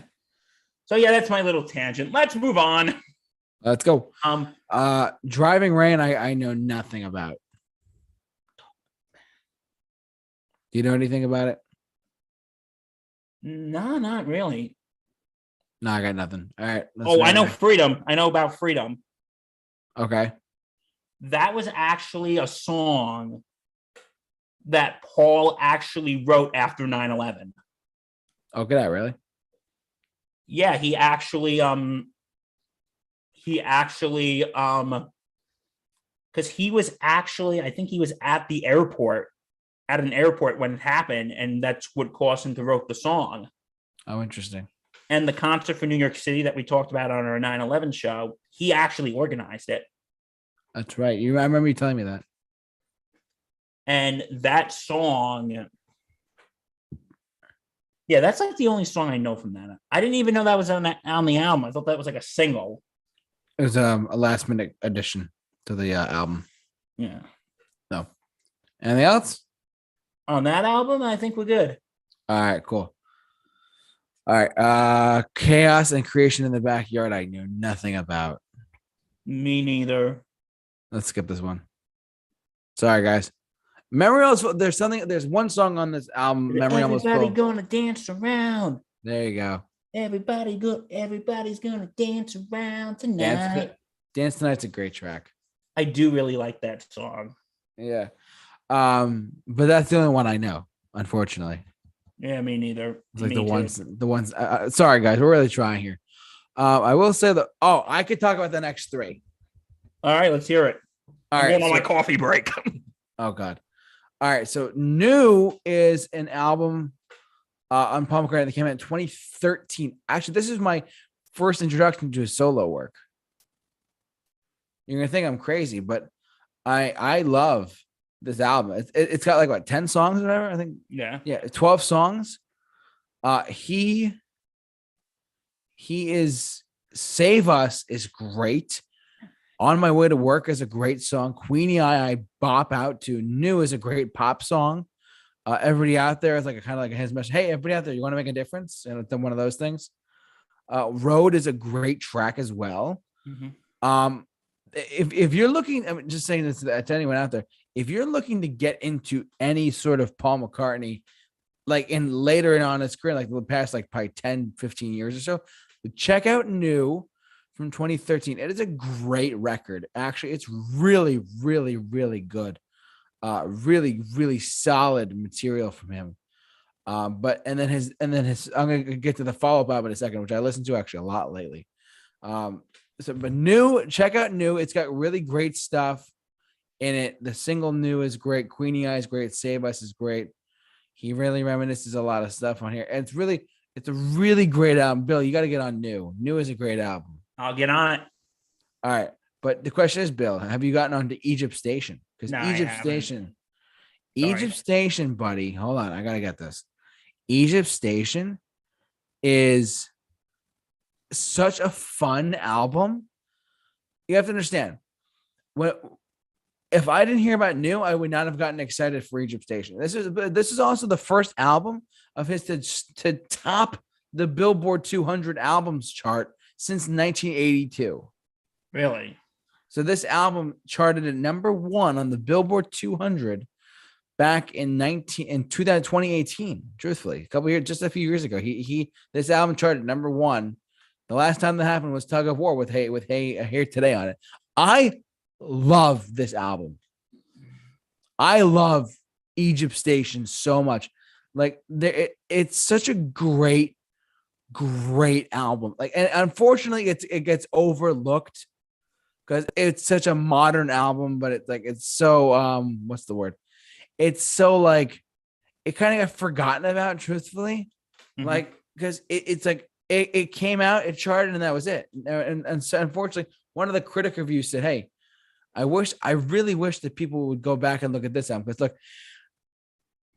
B: So yeah, that's my little tangent. Let's move on.
A: Let's go.
B: Um,
A: Driving Rain, I know nothing about. Do you know anything about it?
B: no, not really.
A: No, I got nothing. All right.
B: Oh, I know Freedom. I know about Freedom.
A: Okay.
B: That was actually a song that Paul actually wrote after 9/11.
A: Oh, get out, really?
B: Yeah, because he was actually, I think he was at the airport, at an airport when it happened, and that's what caused him to write the song.
A: Oh, interesting.
B: And the concert for New York City that we talked about on our 9/11 show, he actually organized it.
A: That's right. I remember you telling me that.
B: And that song, yeah, that's like the only song I know from that. I didn't even know that was on the album. I thought that was like a single.
A: It was a last minute addition to the album.
B: Yeah.
A: No. Anything else?
B: On that album, I think we're good.
A: All right, cool. All right. Chaos and Creation in the Backyard. I knew nothing about.
B: Me neither.
A: Let's skip this one. Sorry, guys. Memory Almost. There's one song on this album. Memory Almost Full.
B: Everybody gonna dance around.
A: There you go.
B: Everybody's gonna dance around tonight.
A: Dance Tonight's a great track.
B: I do really like that song.
A: Yeah. But that's the only one I know, unfortunately.
B: Yeah, me neither.
A: It's like
B: me
A: the ones. Sorry, guys, we're really trying here. I will say that. Oh, I could talk about the next three.
B: All right, let's hear it.
A: All
B: I'm
A: right,
B: going on my coffee break.
A: Oh God. All right, so New is an album on Paul McCartney that came out in 2013. Actually, this is my first introduction to his solo work. You're gonna think I'm crazy, but I love this album. It's got like what 10 songs or whatever. I think. Yeah, 12 songs. He is Save Us is great. On My Way to Work is a great song. Queenie I bop out to. New is a great pop song. Everybody Out There is like a kind of like his message. Hey, everybody out there, you want to make a difference? And it's one of those things. Road is a great track as well.
B: Mm-hmm.
A: If you're looking, I'm just saying this to anyone out there, if you're looking to get into any sort of Paul McCartney, like in later on his career, like the past like probably 10, 15 years or so, check out New from 2013. It is a great record. Actually, it's really, really, really good. Really, really solid material from him. But and then his I'm gonna get to the follow-up album in a second, which I listened to actually a lot lately. But New, check out New. It's got really great stuff in it. The single New is great. Queenie Eye is great. Save Us is great. He really reminisces a lot of stuff on here. And it's a really great album. Bill, you got to get on New. New is a great album.
B: I'll get on it.
A: All right. But the question is, Bill, have you gotten on to Egypt Station? Because
B: No,
A: Egypt Station, buddy. Hold on. I got to get this. Egypt Station is such a fun album. You have to understand, if I didn't hear about New, I would not have gotten excited for Egypt Station. This is also the first album of his to top the Billboard 200 albums chart since 1982.
B: Really?
A: So this album charted at number 1 on the Billboard 200 back in 2018. Truthfully, just a few years ago, this album charted number 1. The last time that happened was Tug of War with Hey Here Today on it. I love this album. I love Egypt Station so much. Like it's such a great album. Like, and unfortunately, it gets overlooked because it's such a modern album. But it's so what's the word? It's so like it kind of got forgotten about. Truthfully, like because it's like it came out, it charted, and that was it. And so unfortunately, one of the critic reviews said, "Hey, I really wish that people would go back and look at this album because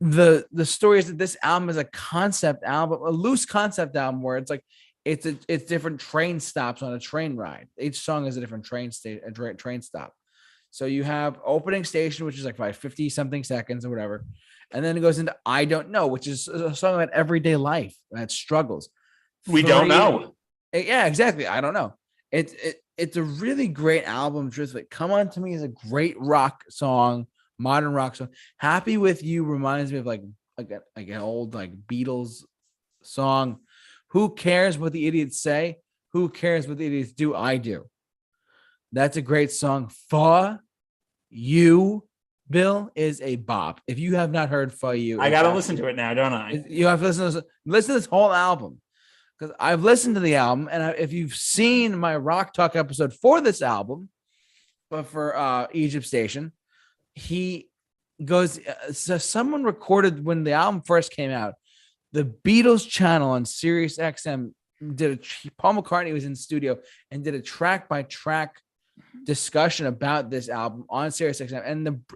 A: look, the story is that this album is a concept album, a loose concept album where it's like it's different train stops on a train ride. Each song is a different train stop. So you have opening station, which is like 50 something seconds or whatever, and then it goes into I Don't Know, which is a song about everyday life that struggles.
B: We don't know.
A: Yeah, exactly. I don't know. It's a really great album. Truthfully, Come On to Me is a great rock song, modern rock song. Happy with You reminds me of like an old like Beatles song. Who cares what the idiots say? Who cares what the idiots do? I do. That's a great song. For You, Bill, is a bop. If you have not heard For You,
B: I gotta listen to it now, don't I?
A: you have to listen to this whole album. Because I've listened to the album, and if you've seen my Rock Talk episode for this album, but for Egypt Station, he goes. So someone recorded when the album first came out. The Beatles channel on Sirius XM did Paul McCartney was in the studio and did a track by track discussion about this album on Sirius XM,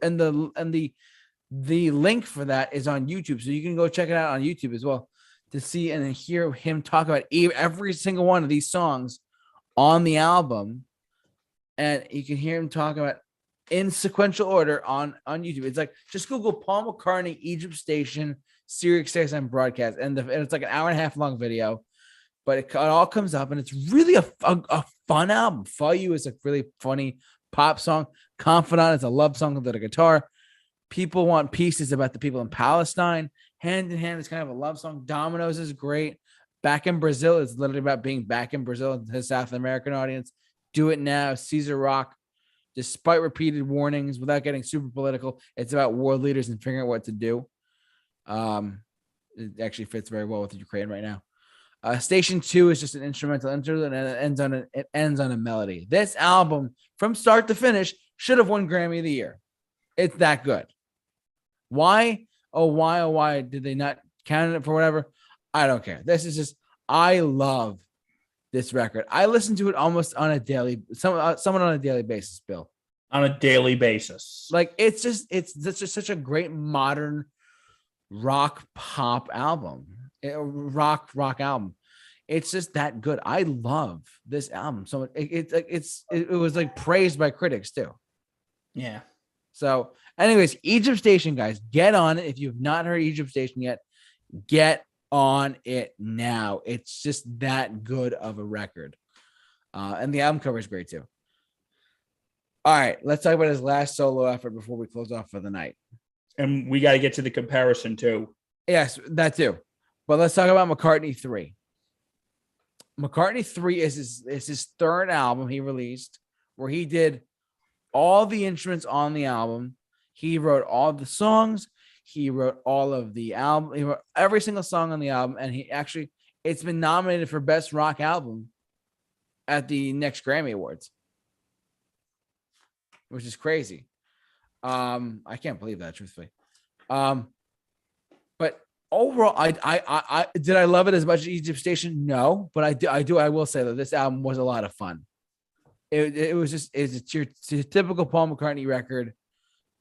A: and the link for that is on YouTube, so you can go check it out on YouTube as well to see and hear him talk about every single one of these songs on the album, and you can hear him talk about in sequential order on YouTube. It's like just Google Paul McCartney Egypt Station Sirius XM broadcast, and it's like an hour and a half long video, but it all comes up, and it's really a fun album. For You is a really funny pop song. Confidant is a love song with a guitar. People Want Peace is about the people in Palestine. Hand in Hand is kind of a love song. Dominoes is great. Back in Brazil is literally about being back in Brazil to the South American audience. Do It Now, Caesar Rock. Despite repeated warnings, without getting super political, it's about world leaders and figuring out what to do. It actually fits very well with Ukraine right now. Station 2 is just an instrumental interlude, and it ends on a melody. This album, from start to finish, should have won Grammy of the Year. It's that good. Why? Why did they not count it for whatever? I don't care. This is just, I love this record. I listen to it almost on a daily, someone on a daily basis, Bill.
B: On a daily basis.
A: Like, it's just such a great modern rock pop album. Rock album. It's just that good. I love this album. So it was like praised by critics too.
B: Yeah.
A: So, anyways, Egypt Station, guys, get on it. If you've not heard Egypt Station yet, get on it now. It's just that good of a record. And the album cover is great too. All right, let's talk about his last solo effort before we close off for the night.
B: And we got to get to the comparison too.
A: Yes, that too. But let's talk about McCartney 3. McCartney 3 is his third album he released, where he did all the instruments on the album. He wrote all the songs. He wrote all of the album. He wrote every single song on the album, and it's been nominated for Best Rock Album at the next Grammy Awards, which is crazy. I can't believe that, truthfully. But overall, I did I love it as much as Egypt Station? No, but I will say that this album was a lot of fun. It's your typical Paul McCartney record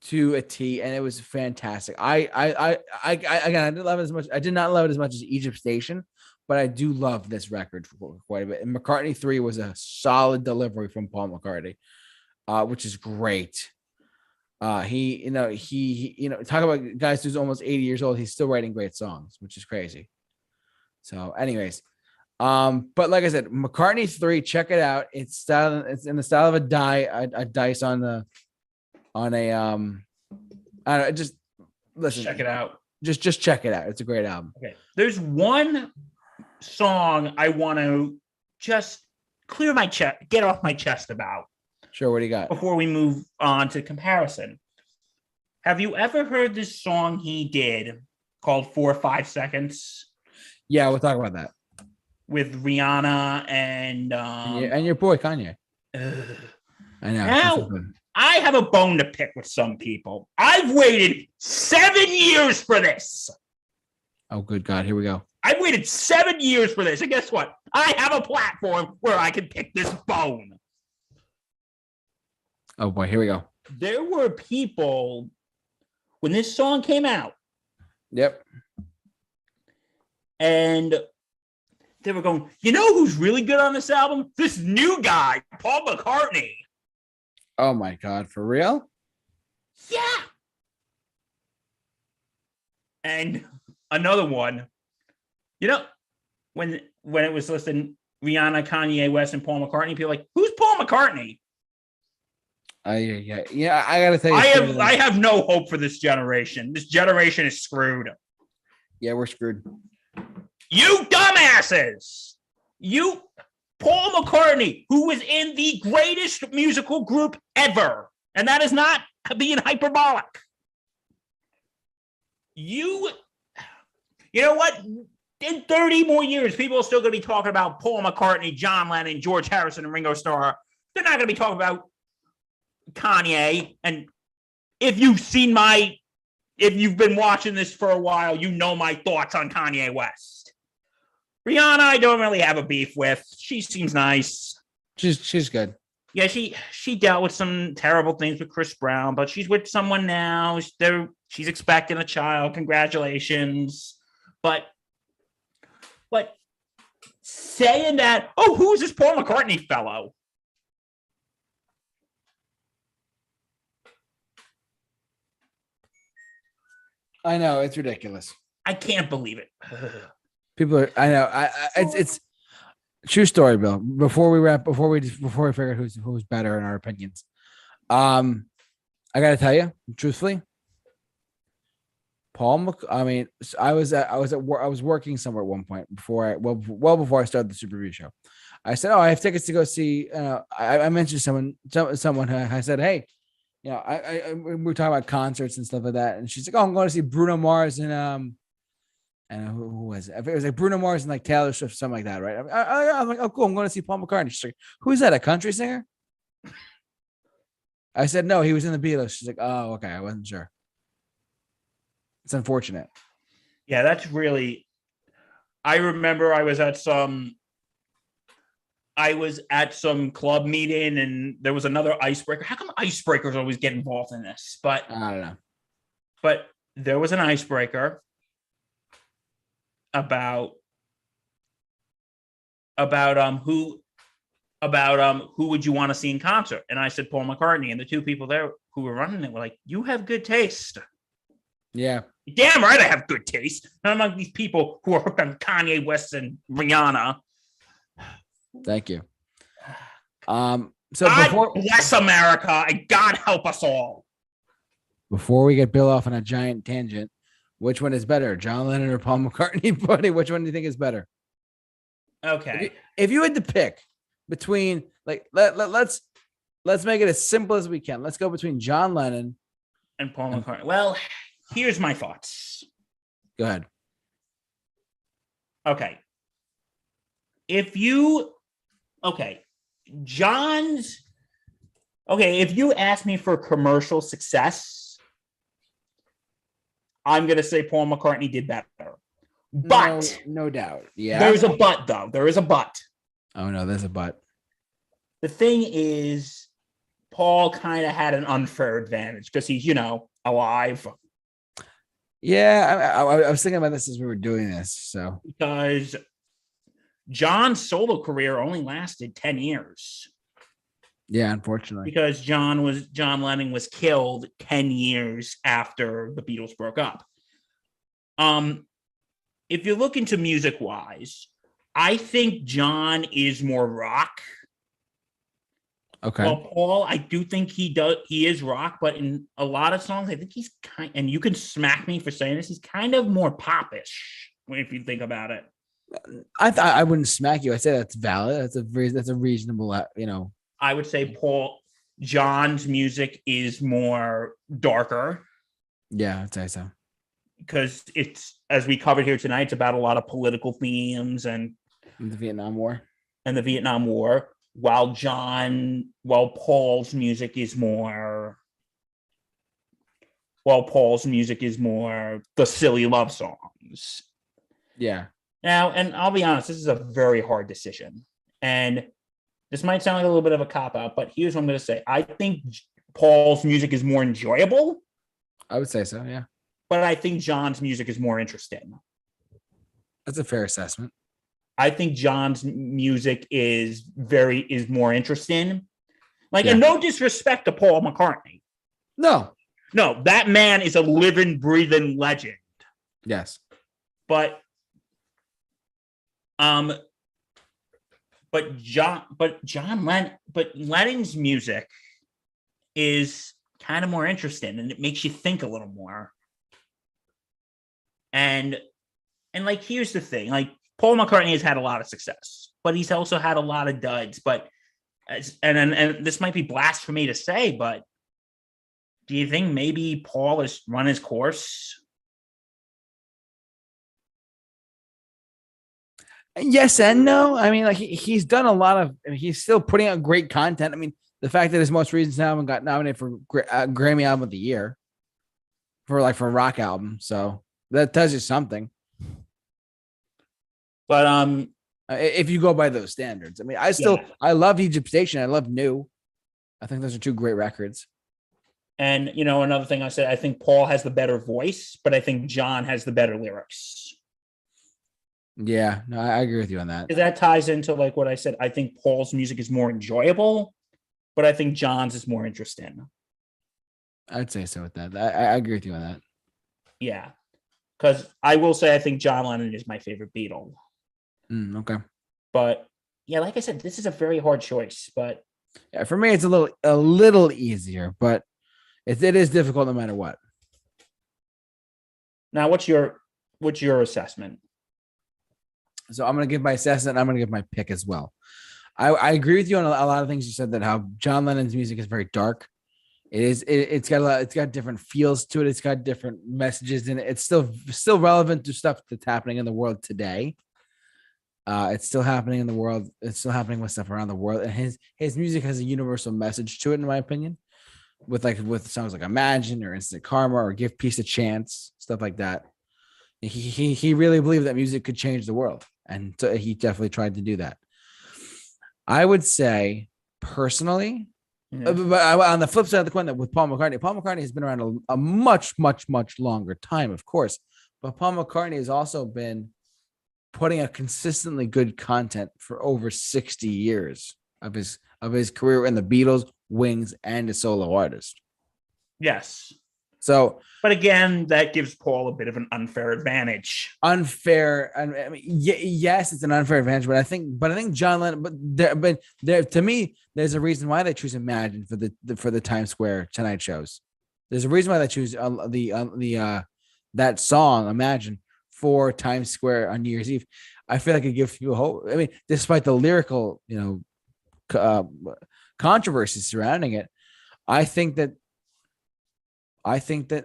A: to a T, and it was fantastic. I didn't love it as much. I did not love it as much as Egypt Station, but I do love this record for quite a bit. And McCartney 3 was a solid delivery from Paul McCartney, which is great. He talk about guys who's almost 80 years old. He's still writing great songs, which is crazy. So, anyways, but like I said, McCartney 3, check it out. It's in the style of a dice on a I don't know, just listen.
B: Check it out.
A: Just check it out. It's a great album.
B: Okay. There's one song I want to just clear my chest, get off my chest about.
A: Sure, what do you got?
B: Before we move on to comparison. Have you ever heard this song he did called 4 or 5 Seconds?
A: Yeah, we'll talk about that.
B: With Rihanna and
A: your boy Kanye. I know.
B: Now, I have a bone to pick with some people. I've waited 7 years for this.
A: Oh, good God. Here we go.
B: I've waited 7 years for this. And guess what? I have a platform where I can pick this bone.
A: Oh, boy. Here we go.
B: There were people when this song came out.
A: Yep.
B: And they were going, you know who's really good on this album? This new guy, Paul McCartney.
A: Oh, my God. For real?
B: Yeah. And another one, when it was listed, Rihanna, Kanye West, and Paul McCartney. People are like, who's Paul McCartney?
A: Yeah. I gotta tell you,
B: I have no hope for this generation. This generation is screwed.
A: Yeah, we're screwed.
B: You dumbasses! Paul McCartney, who was in the greatest musical group ever, and that is not being hyperbolic. You know what? In 30 more years, people are still going to be talking about Paul McCartney, John Lennon, George Harrison, and Ringo Starr. They're not going to be talking about Kanye. And if you've been watching this for a while, you know my thoughts on Kanye West. Rihanna, I don't really have a beef with. She seems nice.
A: She's good.
B: Yeah, she dealt with some terrible things with Chris Brown, but she's with someone now. She's expecting a child. Congratulations. But saying that, oh, who is this Paul McCartney fellow?
A: I know, it's ridiculous.
B: I can't believe it.
A: People are. I know. It's true story, Bill. Before we figure out who's better in our opinions, I gotta tell you truthfully, I was working somewhere at one point before I started the Super Review Show. I said, "Oh, I have tickets to go see." I mentioned someone. I said, "Hey, we were talking about concerts and stuff like that," and she's like, "Oh, I'm going to see Bruno Mars and who was it? It was like Bruno Mars and like Taylor Swift, something like that, right?" I'm like, "Oh, cool. I'm going to see Paul McCartney." She's like, "Who's that? A country singer?" I said, "No, he was in the Beatles." She's like, "Oh, okay. I wasn't sure." It's unfortunate.
B: Yeah, that's really. I remember I was at some club meeting and there was another icebreaker. How come icebreakers always get involved in this? But
A: I don't know.
B: But there was an icebreaker about who would you want to see in concert? And I said Paul McCartney, and the two people there who were running it were like, "You have good taste."
A: Yeah.
B: Damn right I have good taste. Not among these people who are hooked on Kanye West and Rihanna.
A: Thank you. So
B: God bless America and God help us all.
A: Before we get Bill off on a giant tangent, which one is better, John Lennon or Paul McCartney? Buddy, which one do you think is better?
B: Okay.
A: If you had to pick between, like, let's make it as simple as we can. Let's go between John Lennon
B: and Paul McCartney. Well, here's my thoughts.
A: Go ahead.
B: Okay. If you ask me for commercial success, I'm going to say Paul McCartney did better. But
A: no doubt. Yeah.
B: There's a but, though. There is a but.
A: Oh, no, there's a but.
B: The thing is, Paul kind of had an unfair advantage because he's, alive.
A: Yeah, I was thinking about this as we were doing this. So
B: because John's solo career only lasted 10 years.
A: Yeah, unfortunately.
B: Because John Lennon was killed 10 years after the Beatles broke up. If you look into music-wise, I think John is more rock.
A: Okay.
B: Well, Paul, I do think he is rock, but in a lot of songs, I think he's and you can smack me for saying this, he's kind of more popish if you think about it.
A: I wouldn't smack you. I say that's valid. That's a reasonable,
B: I would say John's music is more darker.
A: Yeah, I'd say so.
B: Because it's, as we covered here tonight, it's about a lot of political themes and
A: the Vietnam War.
B: While Paul's music is more the silly love songs.
A: Yeah.
B: Now, and I'll be honest, this is a very hard decision. And this might sound like a little bit of a cop-out, but here's what I'm going to say. I think Paul's music is more enjoyable.
A: I would say so, yeah.
B: But I think John's music is more interesting.
A: That's a fair assessment.
B: I think John's music is more interesting. And no disrespect to Paul McCartney.
A: No,
B: that man is a living, breathing legend.
A: Yes.
B: But but Lennon's music is kind of more interesting, and it makes you think a little more. And like, here's the thing: like, Paul McCartney has had a lot of success, but he's also had a lot of duds. But and this might be blasphemy to say, but do you think maybe Paul has run his course?
A: Yes and no. I mean, like he's done a lot of. I mean, he's still putting out great content. I mean, the fact that his most recent album got nominated for Grammy Album of the Year for a rock album, so that tells you something.
B: But
A: if you go by those standards, I mean, I love Egypt Station. I love New. I think those are two great records.
B: And another thing I said, I think Paul has the better voice, but I think John has the better lyrics.
A: Yeah, no, I agree with you on that.
B: That ties into like what I said. I think Paul's music is more enjoyable, but I think John's is more interesting.
A: I'd say so with that. I agree with you on that.
B: Yeah, because I will say I think John Lennon is my favorite Beatle.
A: Okay.
B: But yeah, like I said, this is a very hard choice. But
A: yeah, for me, it's a little easier, but it is difficult no matter what.
B: Now, what's your assessment?
A: So I'm going to give my assessment. I'm going to give my pick as well. I agree with you on a lot of things you said, that how John Lennon's music is very dark. It's got different feels to it. It's got different messages in it. It's still relevant to stuff that's happening in the world today. It's still happening in the world. It's still happening with stuff around the world. And his music has a universal message to it, in my opinion, with songs like Imagine or Instant Karma or Give Peace a Chance, stuff like that. He really believed that music could change the world. And so he definitely tried to do that. I would say personally, but on the flip side of the coin, with Paul McCartney has been around a much, much, much longer time, of course. But Paul McCartney has also been putting out consistently good content for over 60 years of his career in the Beatles, Wings, and as solo artist.
B: Yes.
A: So,
B: but again, that gives Paul a bit of an unfair advantage.
A: Unfair, I mean, yes, it's an unfair advantage, but I think John Lennon. But there, to me, there's a reason why they choose Imagine for the Times Square Tonight shows. There's a reason why they choose that song Imagine for Times Square on New Year's Eve. I feel like it gives you hope. I mean, despite the lyrical, controversies surrounding it, I think that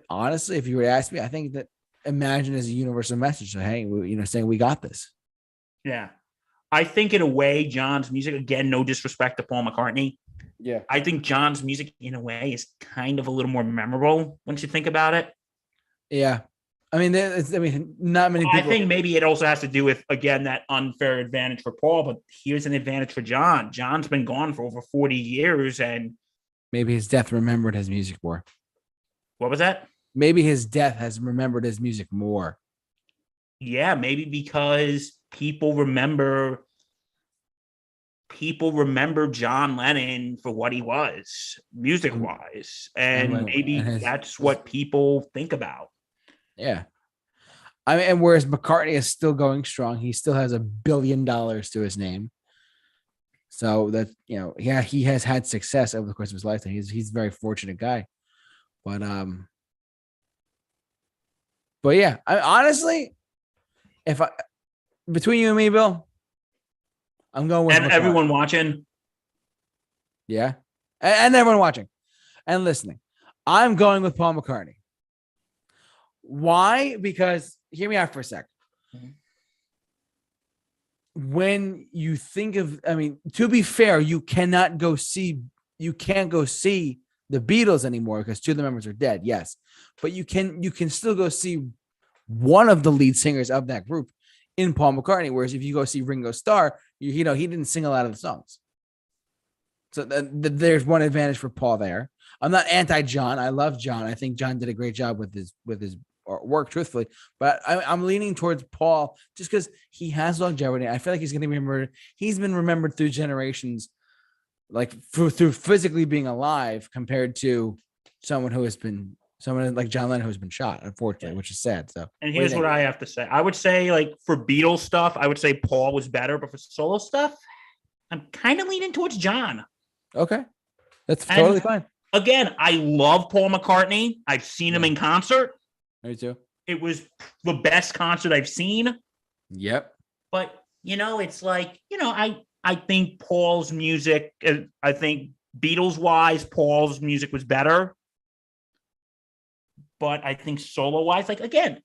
A: honestly, if you were to ask me, I think that Imagine is a universal message. So, hey, saying we got this.
B: Yeah. I think in a way, John's music, again, no disrespect to Paul McCartney.
A: Yeah.
B: I think John's music in a way is kind of a little more memorable once you think about it.
A: Yeah. I mean, not many people.
B: I think maybe it also has to do with, again, that unfair advantage for Paul, but here's an advantage for John. John's been gone for over 40 years, and
A: maybe his death remembered his music more.
B: What was that?
A: Maybe his death has remembered his music more.
B: Yeah, maybe because people remember John Lennon for what he was, music-wise, and maybe that's what people think about.
A: Yeah. I mean, and whereas McCartney is still going strong, he still has $1 billion to his name. So that, he has had success over the course of his lifetime. He's a very fortunate guy. But yeah, honestly, between you and me, Bill, I'm going with
B: and McCartney. Everyone watching.
A: Yeah. And everyone watching and listening. I'm going with Paul McCartney. Why? Because hear me out for a sec. Mm-hmm. When you think of, to be fair, you can't go see the Beatles anymore because two of the members are dead. Yes. But you can still go see one of the lead singers of that group in Paul McCartney. Whereas if you go see Ringo Starr, he didn't sing a lot of the songs. So there's one advantage for Paul there. I'm not anti-John. I love John. I think John did a great job with his work, truthfully. But I'm leaning towards Paul just because he has longevity. I feel like he's going to be remembered. He's been remembered through generations, like through physically being alive, compared to someone like John Lennon who's been shot, unfortunately, which is sad. So,
B: and here's what I have to say. I would say, like, for Beatles stuff, I would say Paul was better, but for solo stuff, I'm kind of leaning towards John.
A: Okay. That's totally fine.
B: Again, I love Paul McCartney. I've seen him in concert.
A: Me too.
B: It was the best concert I've seen.
A: Yep.
B: But, it's like, I think Paul's music, I think Beatles-wise, Paul's music was better. But I think solo-wise, like, again,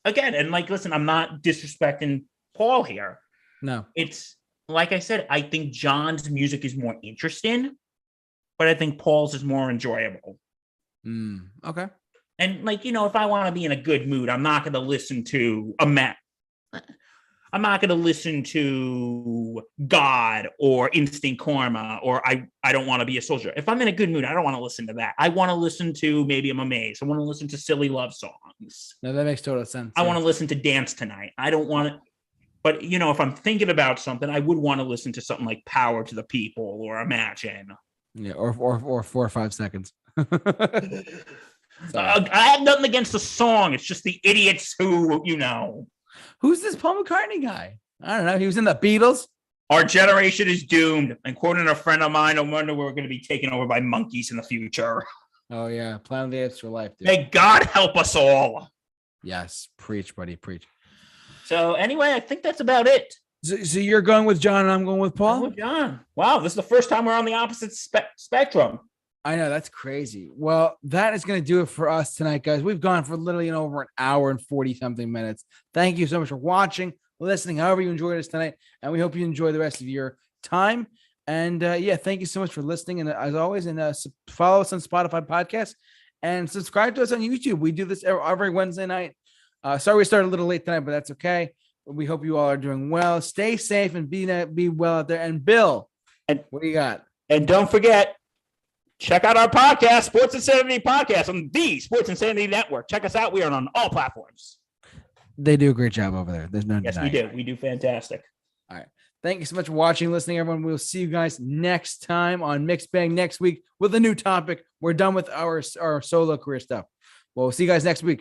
B: and like, listen, I'm not disrespecting Paul here.
A: No.
B: It's, like I said, I think John's music is more interesting, but I think Paul's is more enjoyable.
A: Okay.
B: And like, if I want to be in a good mood, I'm not going to listen to I'm not going to listen to God or Instant Karma or I Don't Want to Be a Soldier. If I'm in a good mood, I don't want to listen to that. I want to listen to Maybe I'm Amazed. I want to listen to silly love songs.
A: No, that makes total sense.
B: I want to listen to Dance Tonight. I don't want to. But, if I'm thinking about something, I would want to listen to something like Power to the People or Imagine.
A: Yeah, or 4 or 5 seconds.
B: I have nothing against the song. It's just the idiots who,
A: Who's this Paul McCartney guy? I don't know. He was in the Beatles.
B: Our generation is doomed. And quoting a friend of mine, I wonder we're going to be taken over by monkeys in the future.
A: Oh, yeah. Planet of the Apes for life, dude.
B: May God help us all.
A: Yes. Preach, buddy. Preach.
B: So anyway, I think that's about it.
A: So you're going with John and I'm going with Paul?
B: With John. Wow, this is the first time we're on the opposite spectrum.
A: I know, that's crazy. Well, that is going to do it for us tonight, guys. We've gone for literally over an hour and 40-something minutes. Thank you so much for watching, listening, however you enjoyed us tonight. And we hope you enjoy the rest of your time. And thank you so much for listening. And as always, follow us on Spotify podcasts and subscribe to us on YouTube. We do this every Wednesday night. Sorry we started a little late tonight, but that's okay. We hope you all are doing well. Stay safe and be well out there. And Bill, what do you got?
B: And don't forget, check out our podcast, Sports Insanity Podcast, on the Sports Insanity Network. Check us out. We are on all platforms.
A: They do a great job over there. There's no
B: denying. Yes, we do. We do fantastic.
A: All right. Thank you so much for watching, listening, everyone. We'll see you guys next time on Mixed Bang next week with a new topic. We're done with our solo career stuff. Well, we'll see you guys next week.